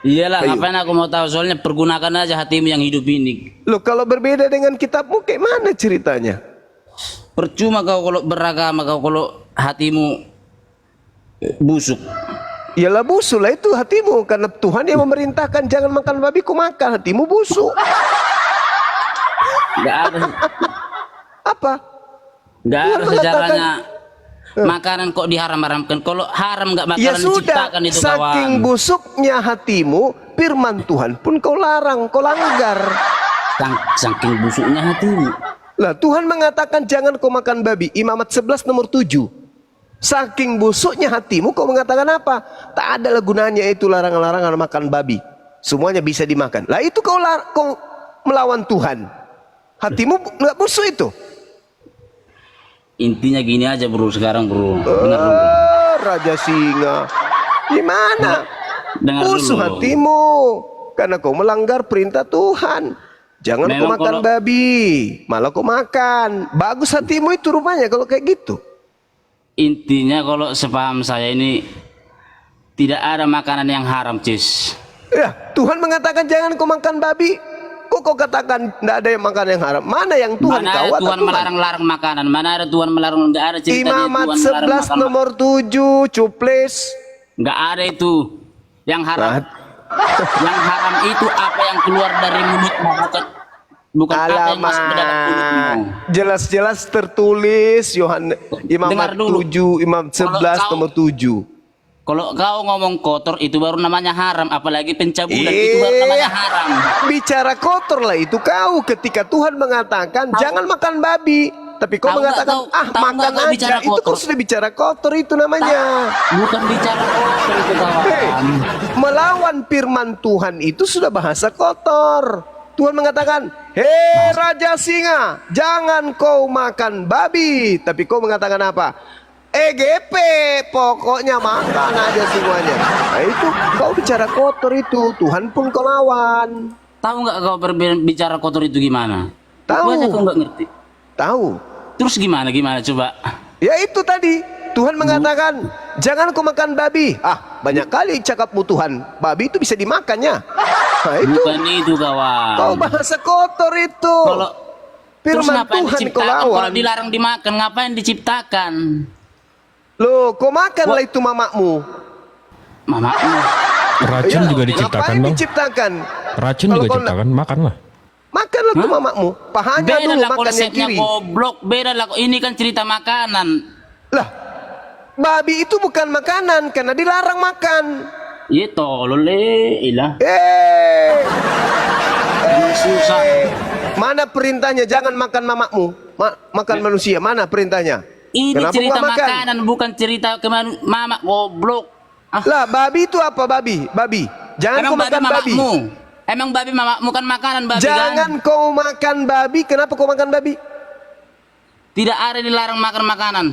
Iyalah, Ayo. ngapain aku mau tahu, soalnya pergunakan aja hatimu yang hidup ini. Loh kalau berbeda dengan kitabmu kayak mana ceritanya? Percuma kau kalau beragama, kau kalau hatimu busuk. Yalah busuk lah itu hatimu. Karena Tuhan yang memerintahkan jangan makan babi, kau makan, hatimu busuk. Nggak ada, Apa? nggak Tuhan ada mengatakan- sejarahnya makanan kok diharam-haramkan. Kalau haram nggak Ya bakalan sudah, diciptakan itu, saking kawan. busuknya hatimu, firman Tuhan pun kau larang, kau langgar. Saking busuknya hatimu. Lah Tuhan mengatakan jangan kau makan babi. Imamat 11 nomor 7. Saking busuknya hatimu kau mengatakan apa? Tak ada gunanya itu larangan-larangan makan babi. Semuanya bisa dimakan. Lah itu kau melawan Tuhan. Hatimu nggak busuk itu. Intinya gini aja bro, sekarang bro. Dengar dulu. Raja singa. Gimana? Dengar Busuk dulu. hatimu. Karena kau melanggar perintah Tuhan. Jangan kau Memang makan kalau- babi. Malah kau makan. Bagus hatimu itu rupanya kalau kayak gitu. Intinya kalau sepaham saya ini tidak ada makanan yang haram, Cis. Ya, Tuhan mengatakan jangan kau makan babi. Kok kau katakan tidak ada yang makan yang haram? Mana yang Tuhan Mana kau ada atau Tuhan melarang-larang makanan? Mana ada Tuhan melarang? Nggak ada ceritanya Imamat Tuhan 11 melarang nomor 7 cuplis. Nggak ada itu. Yang haram. Nah. Yang haram itu apa yang keluar dari mulutmu, bukan apa yang masuk ke dalam mulutmu. Alamak, jelas-jelas tertulis Imamat Dengar dulu. 7, Imamat 11 kau- nomor 7. Kalau kau ngomong kotor itu baru namanya haram, apalagi pencabulan itu baru namanya haram. Bicara kotor lah itu kau ketika Tuhan mengatakan jangan makan babi. Tapi kau Tahu nggak mengatakan kau- tahu makan nggak kau aja. bicara Itu kau kotor? sudah bicara kotor itu namanya. Bukan bicara kotor itu, kawan. Hei, melawan firman Tuhan itu sudah bahasa kotor. Tuhan mengatakan, hei Raja Singa, jangan kau makan babi. Tapi kau mengatakan apa? EGP, pokoknya makan aja semuanya. Nah itu kau bicara kotor itu, Tuhan pun kau lawan. Tahu nggak kau berbicara kotor itu gimana? Tahu. Aku aja kau nggak ngerti. Tahu. Terus gimana coba? Ya itu tadi, Tuhan mengatakan, jangan kau makan babi. Ah, banyak kali cakapmu Tuhan, babi itu bisa dimakannya. Nah itu, Bukan itu kawan. kau bahasa kotor itu. Kalau terus Firman ngapain Tuhan kau diciptakan? Kalau lawan. dilarang dimakan, ngapain diciptakan? Loh, kau makanlah itu mamakmu. Mamamu. Racun Ya, juga diciptakan ngapain bang. diciptakan? Racun Kalau juga kau diciptakan, makanlah. Makanlah tuh mamakmu. Pahanya Beda dulu lah makan yang konsepnya kiri. goblok. Beda lah. Ini kan cerita makanan. Lah, babi itu bukan makanan karena dilarang makan. Iya tolol ilah. Susah. Mana perintahnya jangan makan mamakmu? Makan manusia. Mana perintahnya? Ini Kenapa cerita nggak makan? makanan bukan cerita mama goblok. Ah, Lah, babi itu apa babi? Babi. Jangan kau makan babi. mamamu. Emang babi mamamu kan makanan babi Jangan kan? kau makan babi. Kenapa kau makan babi? Tidak ada dilarang makan makanan.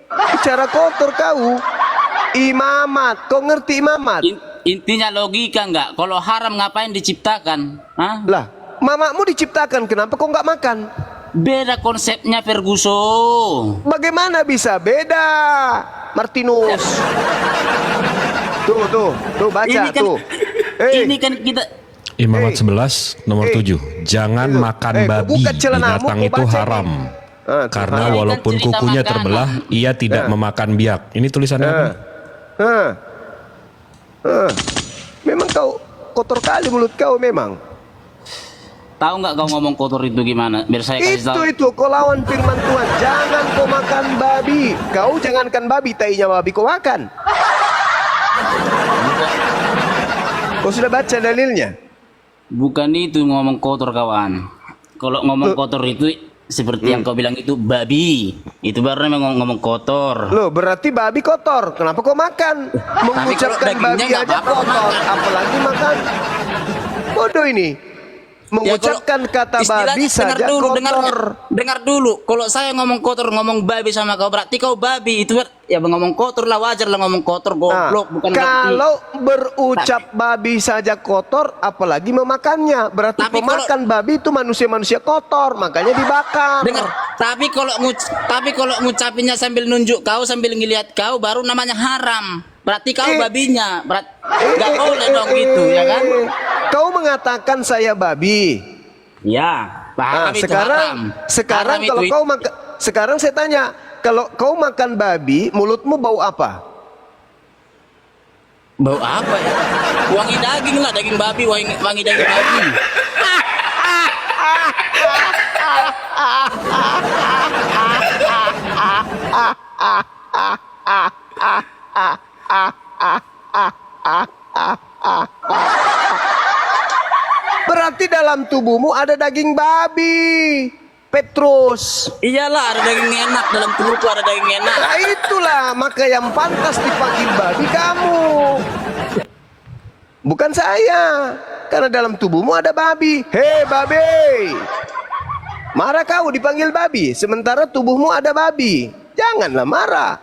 Bicara kotor kau. Imamat. Kau ngerti imamat? Intinya logika enggak? Kalau haram ngapain diciptakan? Hah? Lah, mamakmu diciptakan. Kenapa kau nggak makan? Beda konsepnya Ferguson. Bagaimana bisa beda, Martinus? Tuh baca Ini kan, tuh. ini kan kita Imamat 11 nomor 7. Jangan makan babi, buka celanamu, binatang kau itu baca haram. Karena Ini kan walaupun cerita kukunya makanan. terbelah, ia tidak memakan biak. Ini tulisannya apa? Memang kau kotor kali mulut kau memang. tahu nggak kau ngomong kotor itu gimana? Biar saya kasih tahu. Itu kau lawan firman Tuhan. Jangan kau makan babi. Kau jangankan babi, tainya babi kau makan. Kau sudah baca dalilnya? Bukan itu ngomong kotor kawan. Kalau ngomong kotor itu seperti yang kau bilang itu babi. Itu baru memang ngomong kotor. Loh, berarti babi kotor. Kenapa kau makan? Mengucapkan dagingnya babi nggak aja apa-apa kau kotor, makan. apalagi makan. Bodoh ini. Mengucapkan kata babi Istilahnya saja kotor. dengar dulu. Kalau saya ngomong kotor, ngomong babi sama kau, berarti kau babi. Itu ya ngomong kotor lah, wajar lah ngomong kotor, Nah, goblok. Bukan berarti. kalau berucap babi saja kotor, apalagi memakannya. Berarti Tapi pemakan babi itu manusia-manusia kotor, makanya dibakar. Dengar, tapi kalau ngucapinnya sambil nunjuk kau, sambil ngelihat kau, baru namanya haram. Berarti kau babinya. Nggak boleh dong gitu, ya kan? Kau mengatakan saya babi. Ya, paham itu haram. Sekarang Haram kalau itu. kau makan, sekarang saya tanya, kalau kau makan babi, mulutmu bau apa? Bau apa ya? Wangi daging lah, daging babi, wangi daging babi. Berarti dalam tubuhmu ada daging babi, Petrus. Iyalah, ada daging enak dalam tubuhku, ada daging enak. Nah itulah, maka yang pantas dipanggil babi kamu, bukan saya. Karena dalam tubuhmu ada babi. Hei babi, marah kau dipanggil babi, sementara tubuhmu ada babi. Janganlah marah.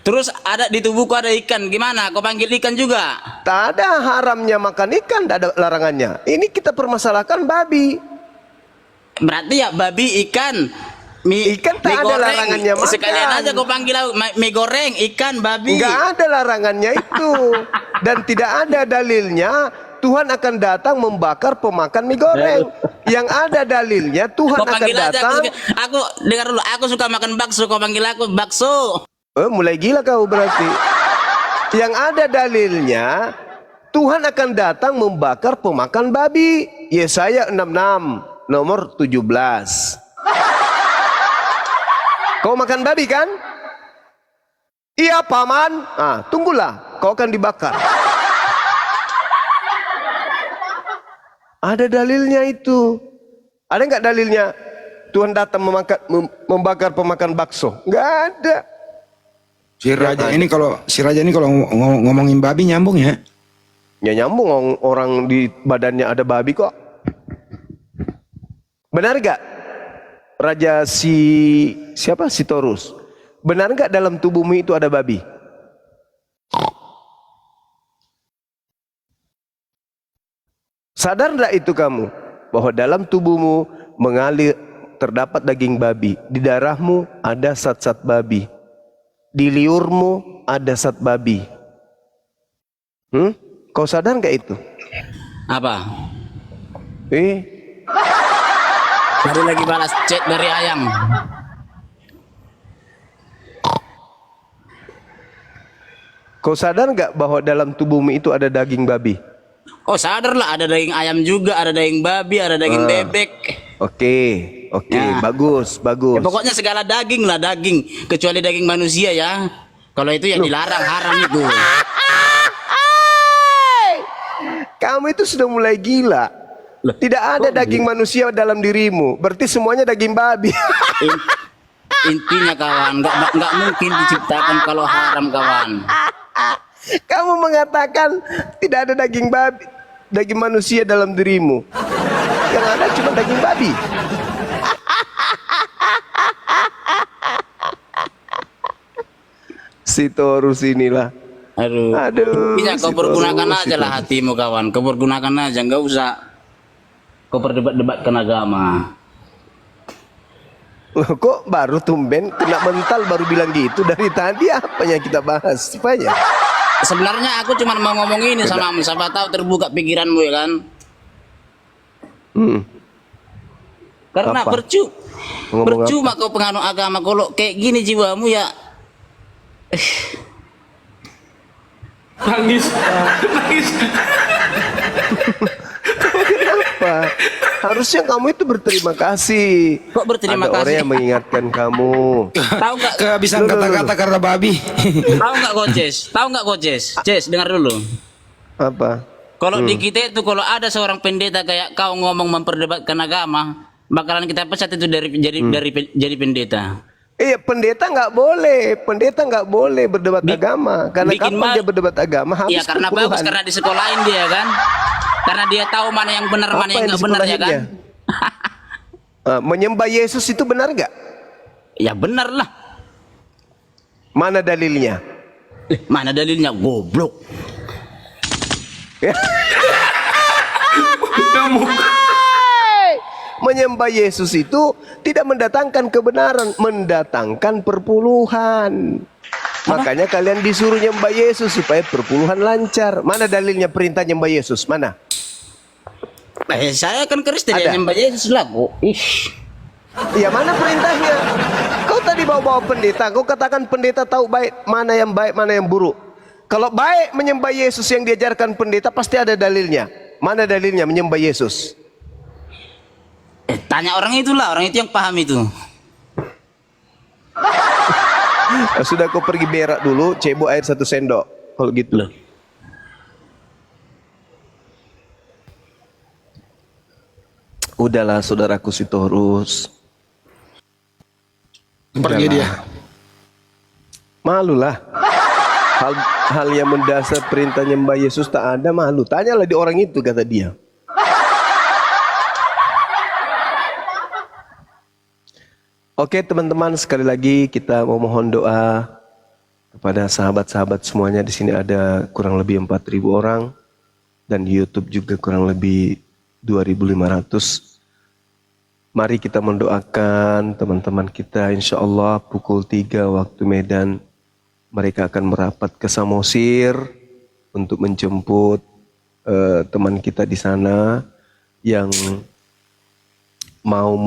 Terus ada di tubuhku ada ikan, gimana? Kau panggil ikan juga? Tak ada haramnya makan ikan, tak ada larangannya. Ini kita permasalahkan babi. Berarti ya babi, ikan, Ikan tak mie ada goreng. larangannya makan. Sekalian aja kau panggil mie goreng, ikan, babi. Enggak ada larangannya itu. Dan tidak ada dalilnya Tuhan akan datang membakar pemakan mie goreng. Yang ada dalilnya Tuhan Kau akan panggil aja datang. aku dengar dulu, aku suka makan bakso, kau panggil aku bakso. Mulai gila kau berarti. Yang ada dalilnya Tuhan akan datang membakar pemakan babi. Yesaya 66 nomor 17. Kau makan babi kan? Iya paman. Tunggulah, kau akan dibakar. Ada dalilnya itu. Ada nggak dalilnya Tuhan datang membakar pemakan bakso? Nggak ada. Si Raja ini kalau ngomongin babi nyambung ya. Ya nyambung, orang di badannya ada babi kok. Benar gak? Raja siapa? Sitorus Benar nggak dalam tubuhmu itu ada babi? Sadar nggak itu kamu bahwa dalam tubuhmu mengalir terdapat daging babi, di darahmu ada zat-zat babi, di liurmu ada zat babi. Kau sadar nggak itu? Apa? Eh, Tadi lagi balas chat dari ayam. kau sadar nggak bahwa dalam tubuhmu itu ada daging babi? Oh sadar lah, ada daging ayam juga, ada daging babi, ada daging bebek. Oke, Ya. bagus, Ya, bagus. pokoknya segala daging lah, daging, kecuali daging manusia ya. Kalau itu ya dilarang, haram itu. Kamu itu sudah mulai gila. Tidak ada daging manusia dalam dirimu, berarti semuanya daging babi. Intinya kawan, nggak mungkin diciptakan kalau haram kawan. Kamu mengatakan tidak ada daging babi, daging manusia dalam dirimu. Yang ada cuma daging babi. Si Taurus inilah. Aduh. Intinya kau si pergunakan Taurus, aja si lah Taurus. hatimu kawan, kau pergunakan aja, nggak usah kau perdebat-debatkan agama. Loh, kok baru tumben kena mental baru bilang gitu? Dari tadi apa yang kita bahas? Apanya? Sebenarnya aku cuma mau ngomong ini sama kamu, siapa tahu terbuka pikiranmu ya kan. Karena Apa? Ngomong percuma kau penganut agama kalau kayak gini jiwamu ya. Nangis. Nangis. Kenapa? Harusnya kamu itu berterima kasih. Kok berterima Ada orang kasih? yang mengingatkan kamu. Tahu nggak? Kehabisan Loh, loh, kata-kata karena babi. Tahu nggak kok Ces? Tahu nggak kok Ces? Ces dengar dulu. Apa? Kalau di kita itu kalau ada seorang pendeta kayak kau ngomong memperdebatkan agama, bakalan kita pecat itu dari jadi pendeta. Iya, pendeta nggak boleh. Pendeta nggak boleh berdebat agama. Karena bikin kapan dia berdebat agama habis Iya karena perpuluhan. bagus, karena disekolahin dia kan. Karena dia tahu mana yang benar, Apa mana yang nggak benar ya kan. disepelahinnya? Menyembah Yesus itu benar nggak? Ya benar lah. Mana dalilnya? Mana dalilnya? Goblok. Menyembah Yesus itu tidak mendatangkan kebenaran, mendatangkan perpuluhan. Makanya kalian disuruh nyembah Yesus supaya perpuluhan lancar. Mana dalilnya perintah nyembah Yesus? Mana? Saya kan Kristen ya Ada. nyembah Yesus lah kok. Ih. Ya mana perintahnya? Kau tadi bawa-bawa pendeta, kau katakan pendeta tahu mana yang baik, mana yang buruk. Kalau baik menyembah Yesus yang diajarkan pendeta pasti ada dalilnya. Mana dalilnya menyembah Yesus? Tanya orang itulah, orang itu yang paham itu. Sudah kau pergi berak dulu, cebok air 1 sendok. Kalau gitu. Loh. Udahlah saudaraku si Taurus. Pergi dia. Malulah. Hal yang mendasar perintah nyembah Yesus tak ada, malu. Tanyalah di orang itu, kata dia. Oke teman-teman, sekali lagi kita memohon doa kepada sahabat-sahabat semuanya. Di sini ada kurang lebih 4.000 orang dan di YouTube juga kurang lebih 2.500. Mari kita mendoakan teman-teman kita, insya Allah pukul 3 waktu Medan mereka akan merapat ke Samosir untuk menjemput teman kita di sana yang mau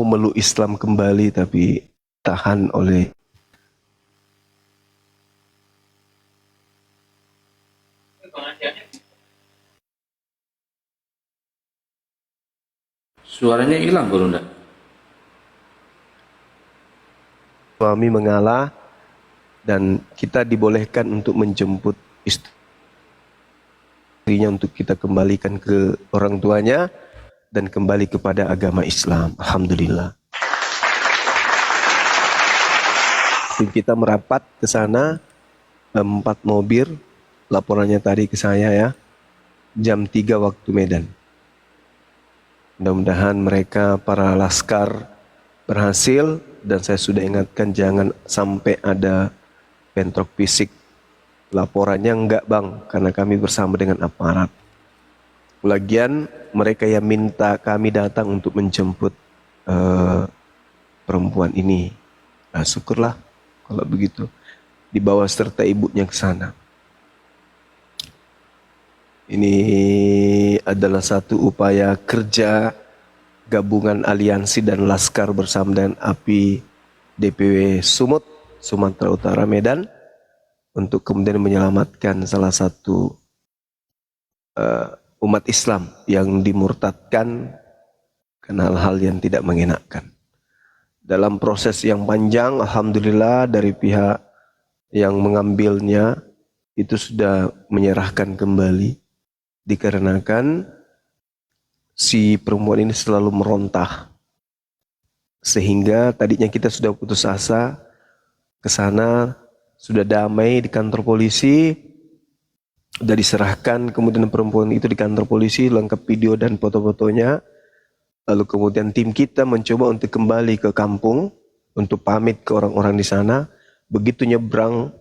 meluk Islam kembali tapi tahan oleh Suaranya hilang baru enggak? suami mengalah dan kita dibolehkan untuk menjemput istrinya untuk kita kembalikan ke orang tuanya dan kembali kepada agama Islam. Alhamdulillah. Tim kita merapat ke sana 4 mobil, laporannya tadi ke saya ya, jam 3 waktu Medan. Mudah-mudahan mereka para laskar berhasil dan saya sudah ingatkan jangan sampai ada bentrok fisik. Laporannya enggak bang, karena kami bersama dengan aparat. Lagian mereka yang minta kami datang untuk menjemput perempuan ini. Nah, syukurlah kalau begitu. Dibawa serta ibunya ke sana. Ini adalah satu upaya kerja gabungan aliansi dan laskar bersama dengan API DPW Sumut, Sumatera Utara, Medan, untuk kemudian menyelamatkan salah satu umat Islam yang dimurtadkan karena hal-hal yang tidak mengenakan. Dalam proses yang panjang, alhamdulillah dari pihak yang mengambilnya itu sudah menyerahkan kembali, dikarenakan si perempuan ini selalu merontah, sehingga tadinya kita sudah putus asa ke sana, sudah damai di kantor polisi, sudah diserahkan kemudian perempuan itu di kantor polisi, lengkap video dan foto-fotonya. Lalu kemudian tim kita mencoba untuk kembali ke kampung untuk pamit ke orang-orang di sana. Begitu nyebrang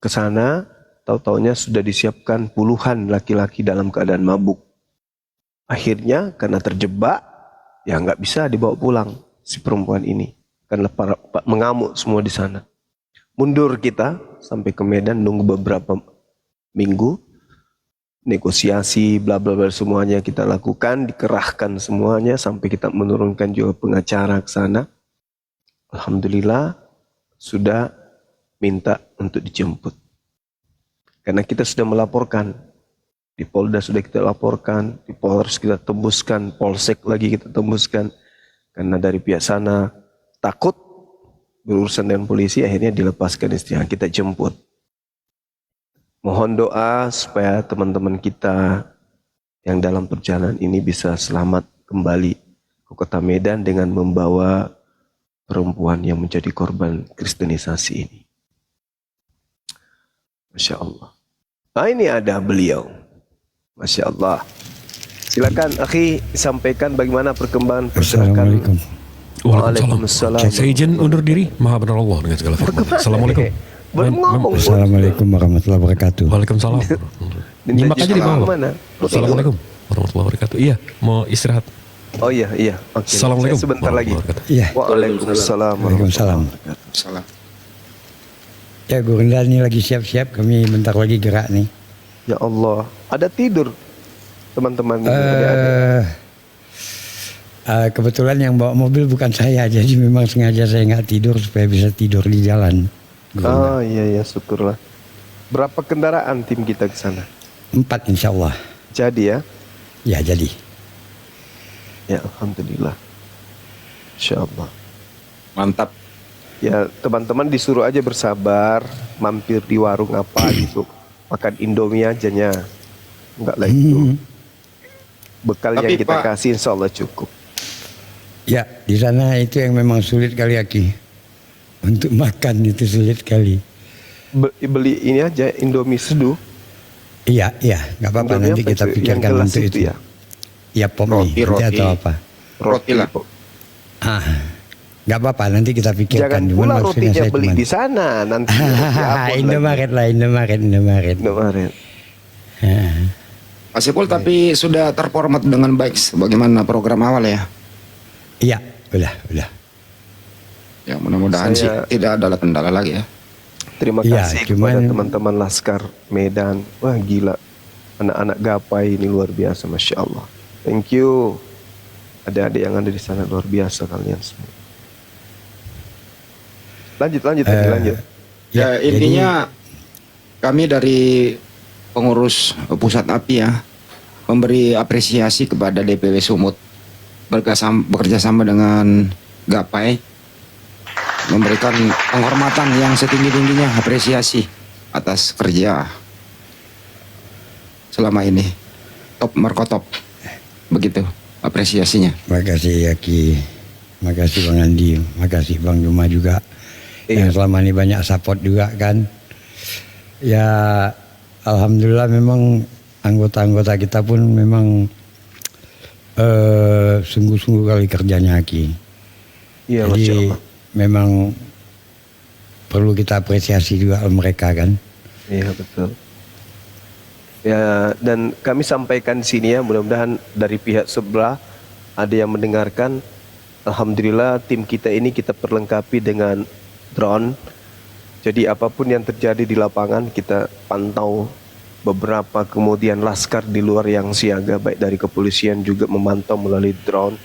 ke sana, tahu-taunya sudah disiapkan puluhan laki-laki dalam keadaan mabuk. Akhirnya karena terjebak, ya nggak bisa dibawa pulang si perempuan ini, karena para mengamuk semua di sana. Mundur kita sampai ke Medan, nunggu beberapa minggu, negosiasi bla bla bla semuanya kita lakukan, dikerahkan semuanya sampai kita menurunkan juga pengacara ke sana. Alhamdulillah sudah minta untuk dijemput. Karena kita sudah melaporkan, di Polda sudah kita laporkan, di Polres kita tembuskan, Polsek lagi kita tembuskan. Karena dari pihak sana takut berurusan dengan polisi, akhirnya dilepaskan istilah kita jemput. Mohon doa supaya teman-teman kita yang dalam perjalanan ini bisa selamat kembali ke kota Medan dengan membawa perempuan yang menjadi korban kristenisasi ini. Masya Allah. Nah, ini ada beliau. Masya Allah. Silakan akhi sampaikan bagaimana perkembangan pergerakan. Assalamualaikum. Waalaikumsalam. Saya izin undur diri. Maha benar Allah dengan segala firman. Assalamualaikum. Belum ngomong. Assalamualaikum warahmatullahi wabarakatuh. Waalaikumsalam. Nyimak aja di bawah. Mana? Assalamualaikum warahmatullahi wabarakatuh. Iya, mau istirahat. Oh iya, iya. Oke. Assalamualaikum. Saya sebentar lagi. warahmatullahi wabarakatuh. Iya. Waalaikumsalam. Waalaikumsalam. Salam. Ya Gurunda ini lagi siap-siap, kami bentar lagi gerak nih. Ya Allah, ada tidur teman-teman ini, adik-adik. Kebetulan yang bawa mobil bukan saya, jadi memang sengaja saya nggak tidur supaya bisa tidur di jalan. Oh iya ya, syukurlah. Berapa kendaraan tim kita ke sana? 4 insya Allah. Jadi ya? Ya jadi. Ya alhamdulillah. Insya Allah. Mantap. Ya teman-teman disuruh aja bersabar, mampir di warung apa gitu, makan Indomie ajanya, enggak lah itu. Bekal Tapi, yang kita Pak, kasih insya Allah cukup. Ya di sana itu yang memang sulit kali Aki. Untuk makan itu sulit kali. Beli ini aja Indomie seduh. Iya, nggak apa-apa, Indomie nanti apa kita itu? Yang pikirkan gelas untuk itu. ya. Ya pom Roti, nanti atau apa? Roti lah. Nggak apa-apa, nanti kita pikirkan. Jangan Cuman pula maksudnya rotinya saya beli cuman- di sana nanti. Indomaret lah, Indomaret. Indomaret. Pak Sipul, tapi sudah terformat dengan baik sebagaimana program awal ya. Iya, udah. Ya mudah-mudahan sih Saya- tidak ada kendala lagi ya. Terima Iya, kasih cuman- kepada teman-teman Laskar Medan. Wah gila, anak-anak gapai ini luar biasa, Masya Allah. Thank you. Adik-adik yang ada di sana luar biasa kalian semua. Lanjut. Ya, Ya, intinya kami dari pengurus pusat API ya memberi apresiasi kepada DPW Sumut bekerja sama dengan Gapai, memberikan penghormatan yang setinggi-tingginya, apresiasi atas kerja selama ini, top markotop, begitu apresiasinya. Makasih Yaki, makasih Bang Andi, makasih Bang Juma juga yang selama ini banyak support juga kan. Ya alhamdulillah memang anggota-anggota kita pun memang sungguh-sungguh kali kerjanya Aki. Iya, Masya Jadi Allah. memang perlu kita apresiasi juga mereka kan. Iya betul. Ya, dan kami sampaikan di sini ya, mudah-mudahan dari pihak sebelah ada yang mendengarkan. Alhamdulillah tim kita ini kita perlengkapi dengan drone. Jadi apapun yang terjadi di lapangan kita pantau. Beberapa kemudian laskar di luar yang siaga baik dari kepolisian juga memantau melalui drone.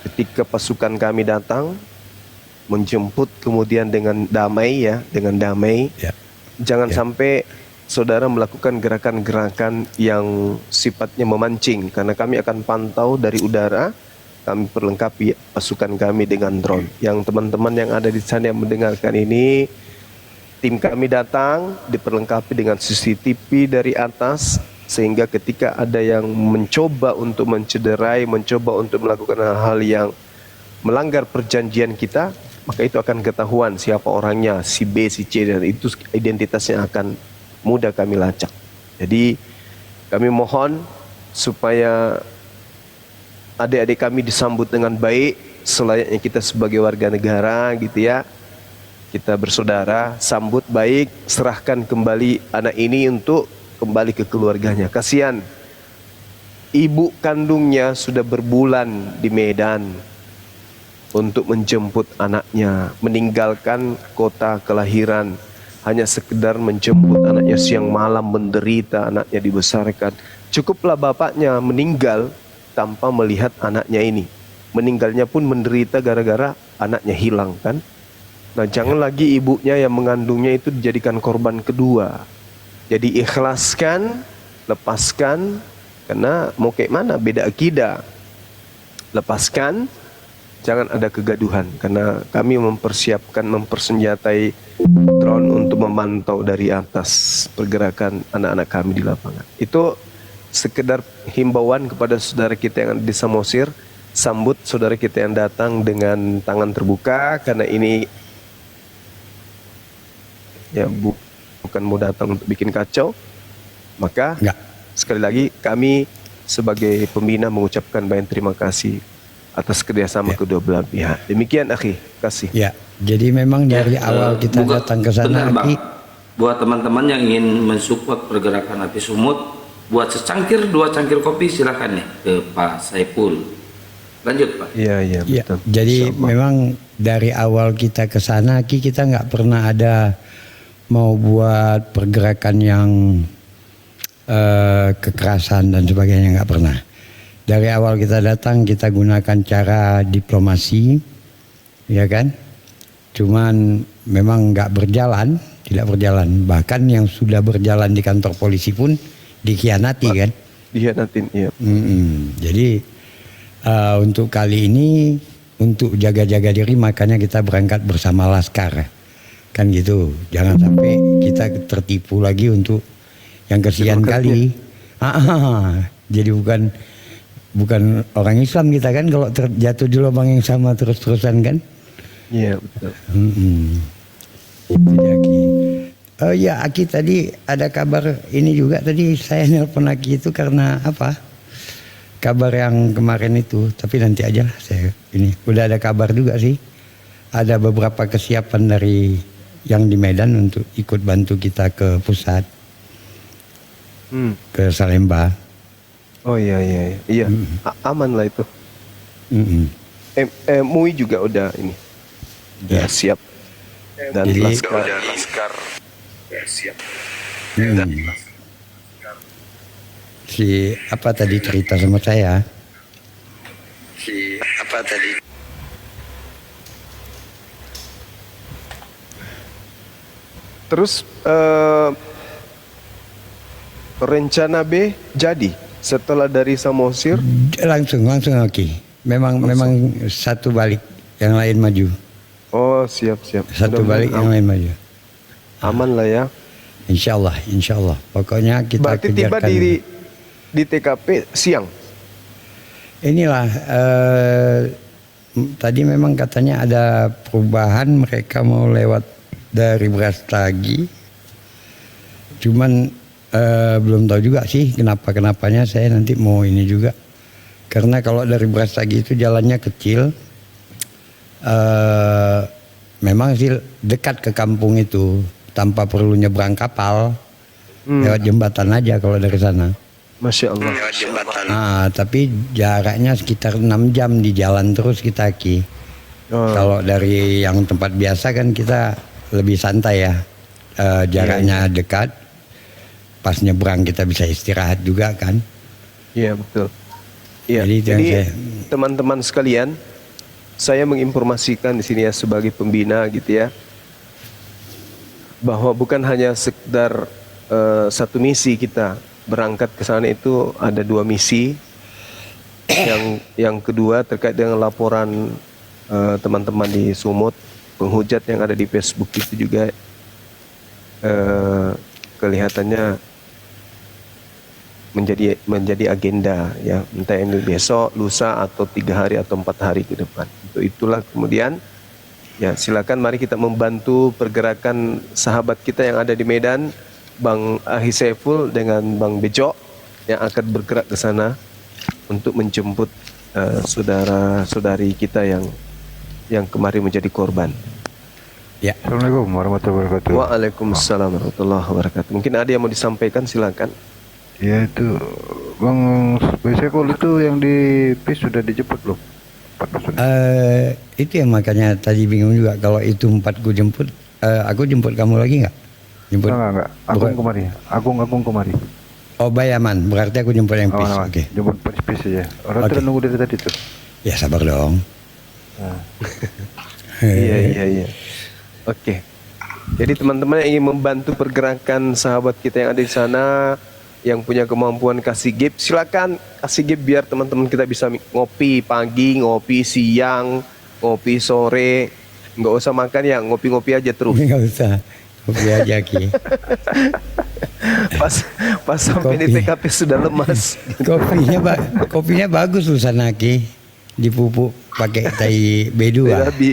Ketika pasukan kami datang menjemput kemudian dengan damai ya, dengan damai. Ya. Jangan sampai saudara melakukan gerakan-gerakan yang sifatnya memancing, karena kami akan pantau dari udara. Kami perlengkapi pasukan kami dengan drone. Yang teman-teman yang ada di sana yang mendengarkan ini, tim kami datang diperlengkapi dengan CCTV dari atas, sehingga ketika ada yang mencoba untuk mencederai, mencoba untuk melakukan hal-hal yang melanggar perjanjian kita, maka itu akan ketahuan siapa orangnya, si B, si C, dan itu identitasnya akan mudah kami lacak. Jadi kami mohon supaya adik-adik kami disambut dengan baik, selayaknya kita sebagai warga negara gitu ya. Kita bersaudara, sambut baik, serahkan kembali anak ini untuk kembali ke keluarganya. Kasihan, ibu kandungnya sudah berbulan di Medan untuk menjemput anaknya, meninggalkan kota kelahiran, hanya sekedar menjemput anaknya siang malam, menderita anaknya dibesarkan. Cukuplah bapaknya meninggal tanpa melihat anaknya ini. Meninggalnya pun menderita gara-gara anaknya hilang kan. Nah, jangan lagi ibunya yang mengandungnya itu dijadikan korban kedua. Jadi ikhlaskan, lepaskan, karena mau kayak mana beda akidah. Lepaskan, jangan ada kegaduhan, karena kami mempersiapkan, mempersenjatai drone untuk memantau dari atas pergerakan anak-anak kami di lapangan. Itu sekedar himbauan kepada saudara kita yang ada di Samosir. Sambut saudara kita yang datang dengan tangan terbuka, karena ini ya bukan mau datang untuk bikin kacau. Maka Enggak. sekali lagi kami sebagai pembina mengucapkan banyak terima kasih atas kerjasama kedua belah pihak. Demikian akhi, kasih. Ya, jadi memang dari awal kita datang ke sana, Bang. Aki, Buat teman-teman yang ingin mensupport pergerakan Api Sumut, buat secangkir, 2 cangkir kopi silakan nih ke Pak Saiful. Lanjut Pak. Iya, iya ya, betul. jadi Insyaallah. memang dari awal kita ke sana, Ki, kita nggak pernah ada mau buat pergerakan yang kekerasan dan sebagainya, nggak pernah. Dari awal kita datang kita gunakan cara diplomasi, ya kan? Cuman memang nggak berjalan, tidak berjalan. Bahkan yang sudah berjalan di kantor polisi pun dikhianati kan? Dikhianatin, iya. Jadi untuk kali ini untuk jaga-jaga diri makanya kita berangkat bersama laskar, kan gitu. Jangan sampai kita tertipu lagi untuk yang kesekian kali. Jadi bukan orang Islam kita kan kalau terjatuh di lubang yang sama terus-terusan kan? Iya betul. Itu dia, Ki. Oh ya, Aki tadi ada kabar ini juga, tadi saya nelpon Aki itu karena apa? Kabar yang kemarin itu, tapi nanti aja lah saya ini. Udah ada kabar juga sih. Ada beberapa kesiapan dari yang di Medan untuk ikut bantu kita ke pusat. Ke Salemba. Oh iya. Aman lah itu. MUI juga udah ini. Udah siap. Dan Jadi, laskar. Si apa tadi cerita sama saya? Terus rencana B jadi setelah dari Samosir. Langsung Aki. Memang satu balik, yang lain maju. Oh siap. Satu Mudah-mudahan balik, yang lain maju. aman lah ya. Insya Allah. Pokoknya kita Berarti tiba kejarkan. di TKP siang. Inilah tadi memang katanya ada perubahan, mereka mau lewat dari Brastagi. Cuman belum tahu juga sih kenapanya, saya nanti mau ini juga. Karena kalau dari Brastagi itu jalannya kecil, memang sih dekat ke kampung itu tanpa perlu nyebrang kapal, lewat jembatan aja kalau dari sana. Masya Allah. Nah, tapi jaraknya sekitar 6 jam di jalan terus kita Ki. Kalau dari yang tempat biasa kan kita lebih santai ya. Jaraknya dekat. Pas nyebrang kita bisa istirahat juga kan. Iya betul. Iya. Jadi itu yang Jadi saya- teman-teman sekalian, saya menginformasikan di sini ya sebagai pembina gitu ya, bahwa bukan hanya sekedar satu misi kita berangkat ke sana, itu ada 2 misi. Yang kedua terkait dengan laporan teman-teman di Sumut, penghujat yang ada di Facebook itu juga kelihatannya menjadi agenda ya, entah ini besok, lusa, atau 3 hari atau 4 hari ke depan. Itulah kemudian ya, silakan mari kita membantu pergerakan sahabat kita yang ada di Medan, Bang Ahi Saiful dengan Bang Bejo yang akan bergerak ke sana untuk menjemput saudara-saudari kita yang kemarin menjadi korban. Ya. Assalamualaikum warahmatullahi wabarakatuh. Waalaikumsalam warahmatullahi wabarakatuh. Mungkin ada yang mau disampaikan, silakan. Ya itu Bang Saiful itu yang di PIS sudah dijemput belum? 4 personil. Itu yang makanya tadi bingung juga kalau itu 4 gue jemput, aku jemput kamu lagi nggak? Jemput? Enggak. Agung kemari. Agung kemari. Oh Bayaman, berarti aku jemput yang PIS. Oh, Oke. Jemput PIS saja. Orang Oke. itu nunggu dari tadi tuh. Ya sabar dong. Iya. Oke. Jadi teman-teman yang ingin membantu pergerakan sahabat kita yang ada di sana, yang punya kemampuan kasih gift, silakan kasih gift biar teman-teman kita bisa ngopi pagi, ngopi siang, ngopi sore. Nggak usah makan ya, ngopi-ngopi aja terus. Nggak usah. Kopi aja Ki. Pas sampai di Kopi. TKP sudah lemas. Kopinya bagus tuh sana Ki. Dipupuk pakai tai B2. Babi.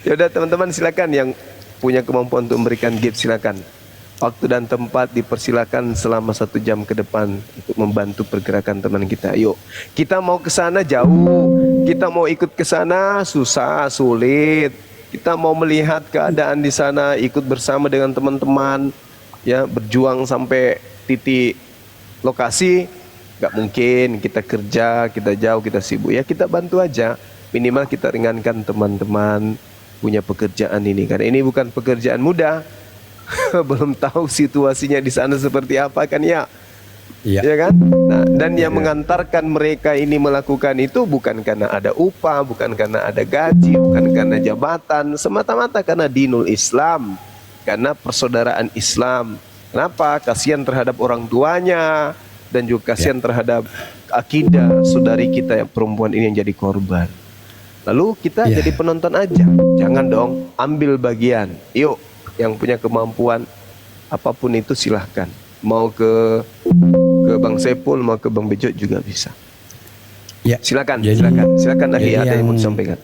Ya udah teman-teman, silakan yang punya kemampuan untuk memberikan gift silakan. Waktu dan tempat dipersilakan selama 1 jam ke depan untuk membantu pergerakan teman kita. Yuk, kita mau ke sana jauh, kita mau ikut ke sana susah, sulit. Kita mau melihat keadaan di sana, ikut bersama dengan teman-teman, ya berjuang sampai titik lokasi, nggak mungkin. Kita kerja, kita jauh, kita sibuk. Ya kita bantu aja. Minimal kita ringankan teman-teman punya pekerjaan ini. Karena ini bukan pekerjaan mudah. Belum tahu situasinya di sana seperti apa kan ya. Iya. Ya kan? Nah, dan yang mengantarkan mereka ini melakukan itu bukan karena ada upah, bukan karena ada gaji, bukan karena jabatan, semata-mata karena dinul Islam, karena persaudaraan Islam. Kenapa? Kasihan terhadap orang tuanya dan juga kasihan terhadap akidah saudari kita yang perempuan ini yang jadi korban. Lalu kita jadi penonton aja. Jangan dong, ambil bagian. Yuk, yang punya kemampuan apapun itu silahkan. Mau ke Bang Saiful, mau ke Bang Bejo juga bisa. Ya. Silakan, Jadi- silakan Ahi, jadi ada yang mau yang- disampaikan.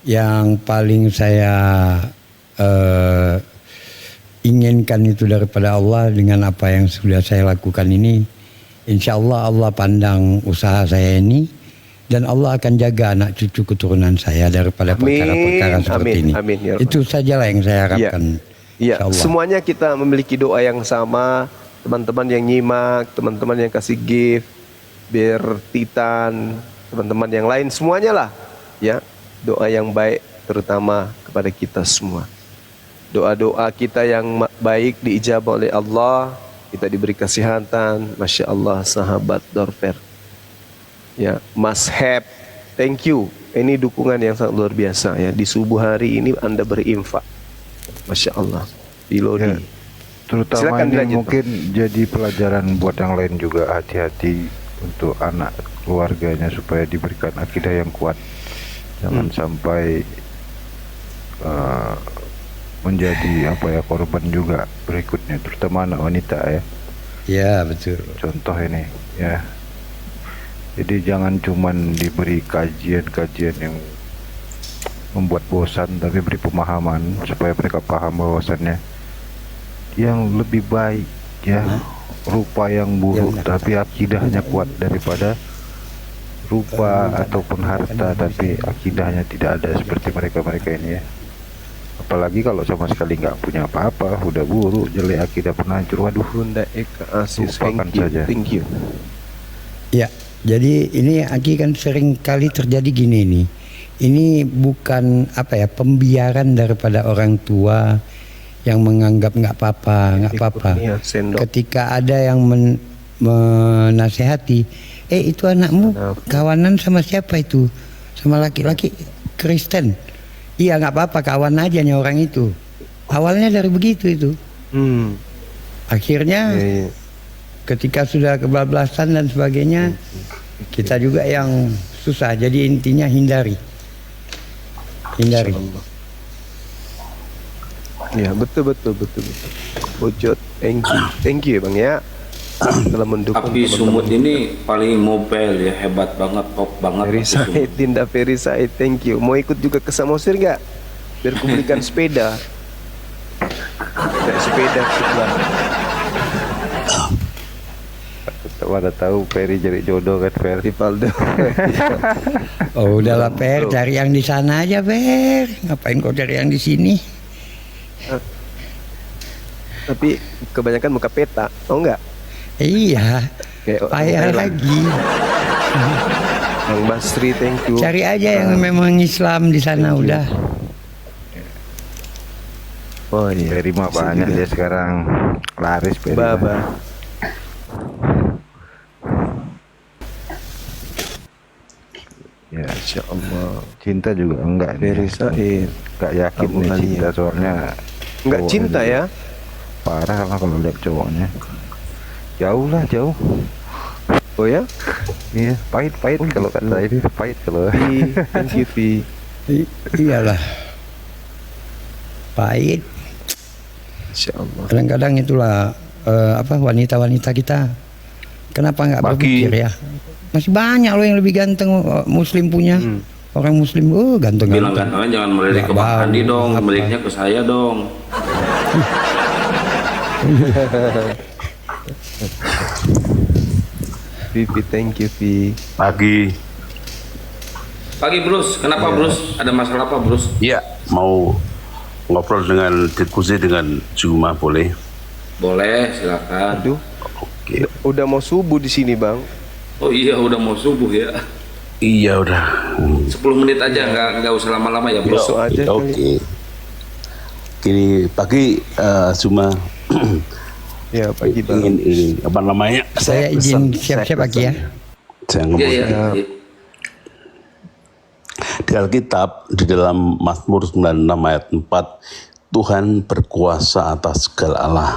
Yang paling saya inginkan itu daripada Allah dengan apa yang sudah saya lakukan ini, insya Allah Allah pandang usaha saya ini dan Allah akan jaga anak cucu keturunan saya daripada perkara-perkara seperti amin, ini. amin, ya Rabbal. Itu sajalah yang saya harapkan. Iya, Insya Allah. semuanya kita memiliki doa yang sama. Teman-teman yang nyimak, teman-teman yang kasih gift, biar Titan, teman-teman yang lain, semuanya lah. Ya, doa yang baik terutama kepada kita semua. Doa-doa kita yang baik diijabah oleh Allah, kita diberi kesehatan. Masya Allah, sahabat Dorper. Ya, Mas Heb, thank you. Ini dukungan yang sangat luar biasa ya. Di subuh hari ini Anda berinfak. Masya Allah. Pilodi. Ya, terutama Silakan ini dilanjut, mungkin jadi pelajaran buat yang lain juga, hati-hati untuk anak keluarganya supaya diberikan akidah yang kuat. Jangan sampai menjadi korban juga berikutnya, terutama anak wanita ya. Ya betul. Contoh ini ya. Jadi jangan cuman diberi kajian-kajian yang membuat bosan, tapi beri pemahaman supaya mereka paham bahwasannya yang lebih baik ya rupa yang buruk tapi akidahnya kuat daripada rupa ataupun harta, tapi akidahnya tidak ada seperti mereka-mereka ini ya. Apalagi kalau sama sekali nggak punya apa-apa, udah buruk, jelek, akidah pun hancur. Waduh, Bunda Eka Asis, lupakan saja. thank you. Ya, jadi ini Aki kan sering kali terjadi gini nih. Ini bukan apa ya, pembiaran daripada orang tua yang menganggap nggak apa-apa. Iya, sendok. Ketika ada yang menasehati, itu anakmu kawanan sama siapa itu? Sama laki-laki Kristen. Iya nggak apa-apa, kawan aja nih orang itu. Awalnya dari begitu itu. Akhirnya Iya. ketika sudah kebablasan dan sebagainya, kita juga yang susah. Jadi intinya hindari. Ya, betul. Bojot, thank you ya Bang ya. Telah mendukung Api Sumut ini paling mobile ya, hebat banget, top banget. Ferry Api Sumut. Said, Dinda Ferry Said, thank you. Mau ikut juga ke Samosir nggak? Biar ku belikan sepeda. Naik sepeda sebelah. Mana tahu Ferry cari jodoh kan, Ferry. Rivaldo. Oh udahlah Per, cari yang di sana aja Per. Ngapain kau cari yang di sini? Tapi kebanyakan muka peta, oh enggak? Iya, Kayak payah Thailand. lagi. Bang Basri, thank you. Cari aja yang memang Islam di sana udah. Oh iya. Ferry mah Bisa banyak juga. ya sekarang, laris Ferry. Baba. Ya, Insya Allah. cinta juga enggak Ferry nih. Said. Enggak yakin Abu nih Halia. cinta, soalnya Enggak cowoknya cinta juga ya? parah lah kalau lihat cowoknya. Jauh lah, jauh. Oh ya? Iya, pahit kalau kata ini, pahit kalau. Thank you, Vi. Iyalah, pahit. Insya Allah. Kadang-kadang itulah wanita-wanita kita. Kenapa nggak berpikir ya? Masih banyak loh yang lebih ganteng Muslim punya. Orang Muslim, Bilang ganteng-ganteng. kan, kalian jangan melirik ke Nggak Bang Andi bau, dong, apa. meliriknya ke saya dong. Vivi, thank you, Vi. Pagi. Pagi Bruce, kenapa Bruce? Ada masalah apa Bruce? Ya, mau ngobrol dengan diskusi dengan Juma boleh? Boleh, silakan. Aduh, Oke. udah mau subuh di sini, Bang. Oh iya, udah mau subuh ya. Iya udah. 10 menit aja, nggak usah lama-lama ya Bro. Besok aja kali. Oke. Gini pagi Juma Ya, pagi, Bang. ingin ini apa namanya? Saya izin siap-siap Aki ya. Saya Iya, ngomong iya. di Alkitab di dalam Mazmur 96 ayat 4, Tuhan berkuasa atas segala Allah.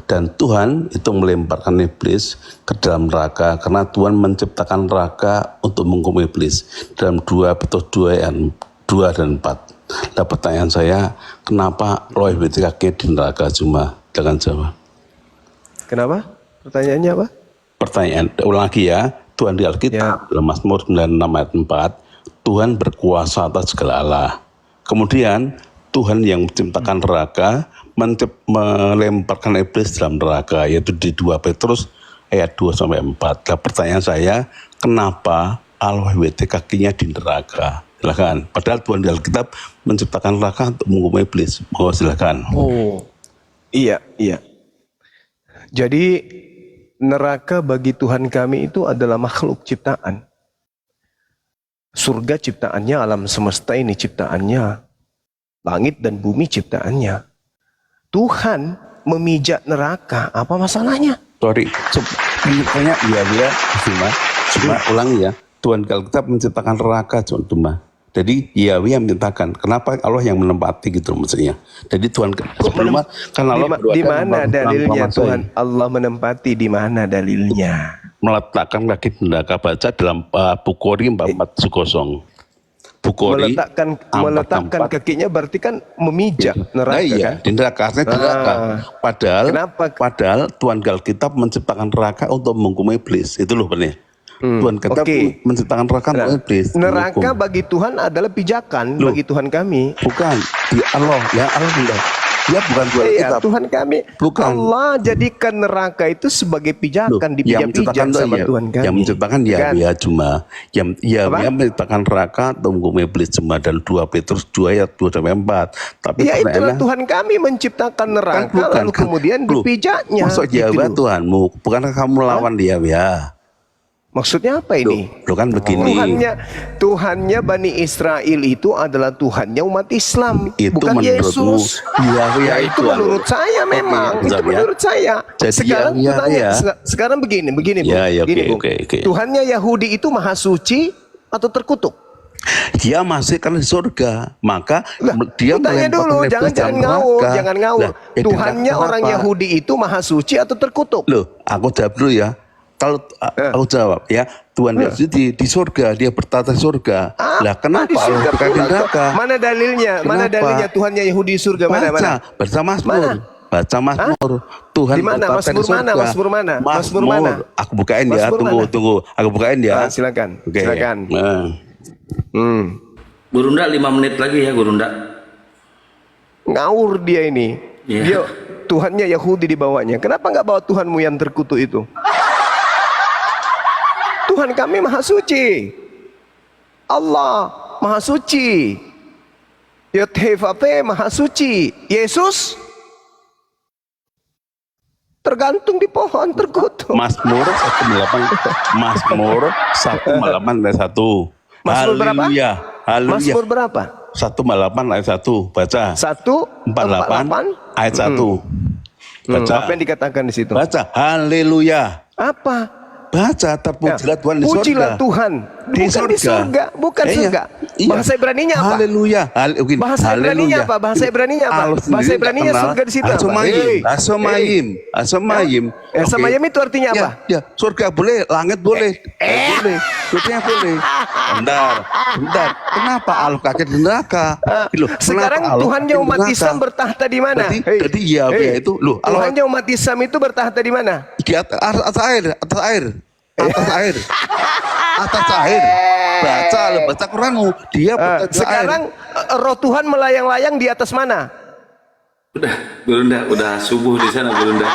Dan Tuhan itu melemparkan iblis ke dalam neraka karena Tuhan menciptakan neraka untuk menghukum iblis. Dalam 2 Petrus 2 ayat 2 dan 4. Nah, pertanyaan saya, kenapa roh iblis kakinya di neraka Juma? Jangan jawab. Kenapa? Pertanyaannya apa? Pertanyaan, ulang lagi ya. Tuhan di Alkitab dalam Mazmur 96 ayat 4, Tuhan berkuasa atas segala Allah. Kemudian Tuhan yang menciptakan neraka melemparkan iblis dalam neraka, yaitu di 2 Petrus ayat 2 sampai 4. Nah, pertanyaan saya, kenapa Allah kakinya di neraka? Silakan. Padahal Tuhan di Alkitab menciptakan neraka untuk menghukum iblis. Mau silakan. Oh, iya. Jadi neraka bagi Tuhan kami itu adalah makhluk ciptaan. Surga ciptaannya, alam semesta ini ciptaannya, langit dan bumi ciptaannya. Tuhan memijak neraka, apa masalahnya? Sorry, misalnya iya cuma ulang ya. Tuhan di Alkitab menciptakan neraka cuma. Jadi Yahweh yang menciptakan. Kenapa Allah yang menempati gitu maksudnya? Jadi Tuhan sebelumnya kan Allah Di mana dalilnya Tuhan Allah menempati, di mana dalilnya? meletakkan kaki di neraka, baca dalam Bukhari 4410. Bukhari Meletakkan kakinya berarti kan memijak neraka, nah, iya, kan? di neraka, artinya di neraka. Padahal Tuhan di Alkitab menciptakan neraka untuk menghukum iblis. Itu loh benar. Tuhan kita menciptakan neraka untuk iblis. Neraka bagi Tuhan adalah pijakan bagi Tuhan kami. Bukan, di Allah. Ya Allah tidak. Dia bukan Tuhan Iya, Alkitab. Tuhan kami. Bukan. Allah jadikan neraka itu sebagai Loh, pijakan, yang dipijak-pijak menciptakan sama ya, Tuhan kami. yang menciptakan Kan? Yahweh cuma yang Apa? yang menciptakan neraka tunggu iblis cuma dan 2 Petrus 2 ayat 2 sampai 4. Tapi Ya itulah pertanyaannya, Tuhan kami menciptakan neraka lalu kemudian dipijaknya. Masuk gitu Yahweh loh. Tuhanmu, bukankah kamu lawan Yahweh? Maksudnya apa ini? Loh kan begini. Tuhannya Bani Israel itu adalah Tuhannya umat Islam, Itu bukan menurutmu Yesus. Yahweh Ya, itu menurut saya memang, itu Bentar ya. menurut saya. Jadi Sekarang yang tanya, ya. sekarang begini, Bung. Ya, ya, Begini, oke, Bung. oke. Tuhannya Yahudi itu maha suci atau terkutuk? Dia masih kan di surga, maka Lah, dia tanya dulu, melemparkan jangan iblis dalam ngawur, neraka. jangan ngawur. Lah, ya Tuhannya kenapa? orang Yahudi itu maha suci atau terkutuk? Loh, aku jawab dulu ya. Kalau aku jawab ya, Tuhan Yesus di surga, dia bertata di surga. Lah Di kenapa Allah surga bukan di pula. neraka? Mana dalilnya? Mana Kenapa? dalilnya Tuhannya Yahudi di surga? Mana? Baca Mazmur. Mana? Baca Mazmur. Tuhan Di mana? bertata di Mazmur mana? surga. Mazmur mana? Mazmur mana? Aku bukain ya, Mazmur tunggu, mana? tunggu. Aku bukain ya. Silakan. Oke. Silakan. Nah. Gurunda 5 menit lagi ya Gurunda. Ngawur dia ini. Iya. Dia Tuhannya Yahudi dibawanya. Kenapa nggak bawa Tuhanmu yang terkutuk itu? Tuhan kami maha suci. Allah maha suci. Yod-Heh-Vav-He maha suci. Yesus tergantung di pohon terkutuk. Mazmur 1:8. Mazmur 1:8 ayat 1. Mazmur berapa? Haleluya. Haleluya. Mazmur berapa? 1:8 ayat 1. Baca. 1:48 ayat 1. Baca. Apa yang dikatakan di situ? Baca. Haleluya. Apa? Baca, terpujilah Tuhan di surga. Pujilah Tuhan. Bukan di surga, bukan surga. Bahasa Ibraninya apa? Haleluya. Bahasa Ibraninya apa? Bahasa Ibraninya apa? Bahasa Ibraninya surga di situ apa? Asomayim. Asomayim. Asomayim. Asomayim itu artinya apa? Ya, surga boleh, langit boleh. Boleh. Surga boleh. Bentar. Kenapa Allah kaget di neraka? Loh, Sekarang kenapa Allah Tuhannya kaget di umat neraka? Islam bertahta di mana? Jadi Yahweh itu, loh, Allah Tuhannya umat Islam itu bertahta di mana? di atas air. Atas air. Baca Quranmu. Dia berada di air. Sekarang roh Tuhan melayang-layang di atas mana? Udah, Gurunda, udah subuh di sana Gurunda.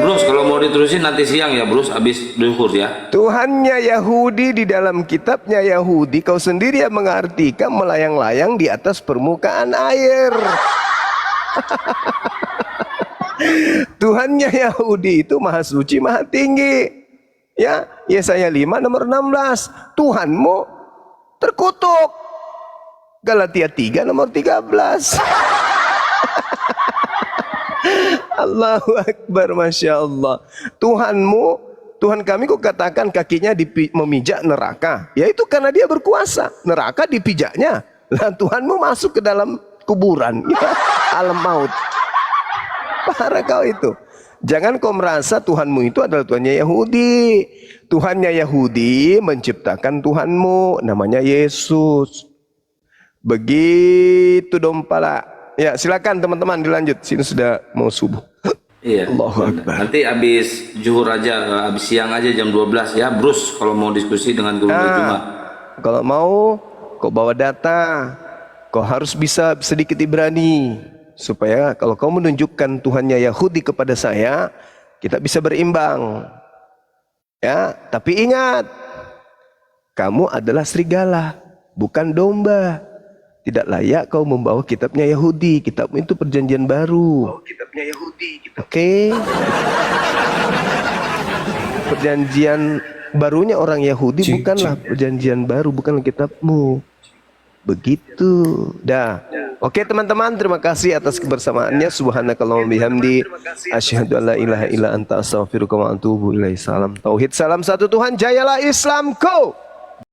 Bruce, kalau mau diterusin nanti siang ya Bruce, habis duhur ya. Tuhannya Yahudi di dalam kitabnya Yahudi, kau sendiri yang mengartikan melayang-layang di atas permukaan air. Tuhannya Yahudi itu maha suci, maha tinggi. Ya, Yesaya 5 nomor 16. Tuhanmu terkutuk. Galatia 3 nomor 13. Allahu Akbar, Masya Allah. Tuhan kami kok katakan kakinya memijak neraka. Ya itu karena dia berkuasa. Neraka dipijaknya. Nah, Tuhanmu masuk ke dalam kuburan. Ya, alam maut. Parah kau itu. Jangan kau merasa Tuhanmu itu adalah Tuhannya Yahudi. Tuhannya Yahudi menciptakan Tuhanmu. Namanya Yesus. Begitu dong pala. Ya silakan teman-teman dilanjut. Sini sudah mau subuh. Iya. Allahu Akbar. Nanti habis zuhur aja, habis siang aja jam 12 ya Bruce, kalau mau diskusi dengan Gurunda Juma. Kalau mau kau bawa data. Kau harus bisa sedikit Ibrani. Supaya kalau kau menunjukkan Tuhannya Yahudi kepada saya, kita bisa berimbang. Ya, tapi ingat, kamu adalah serigala, bukan domba. Tidak layak kau membawa kitabnya Yahudi. Kitabmu itu perjanjian baru. Kitabnya Yahudi. Oke. Perjanjian barunya orang Yahudi bukanlah perjanjian baru, bukan kitabmu. Begitu. Dah. Oke teman-teman, terima kasih atas kebersamaannya. Subhanakallahumma bihamdi, asyhadu an la ilaha illa anta, astaghfiruka wa atubu ilaik. Salam tauhid, salam satu Tuhan, jayalah Islamku.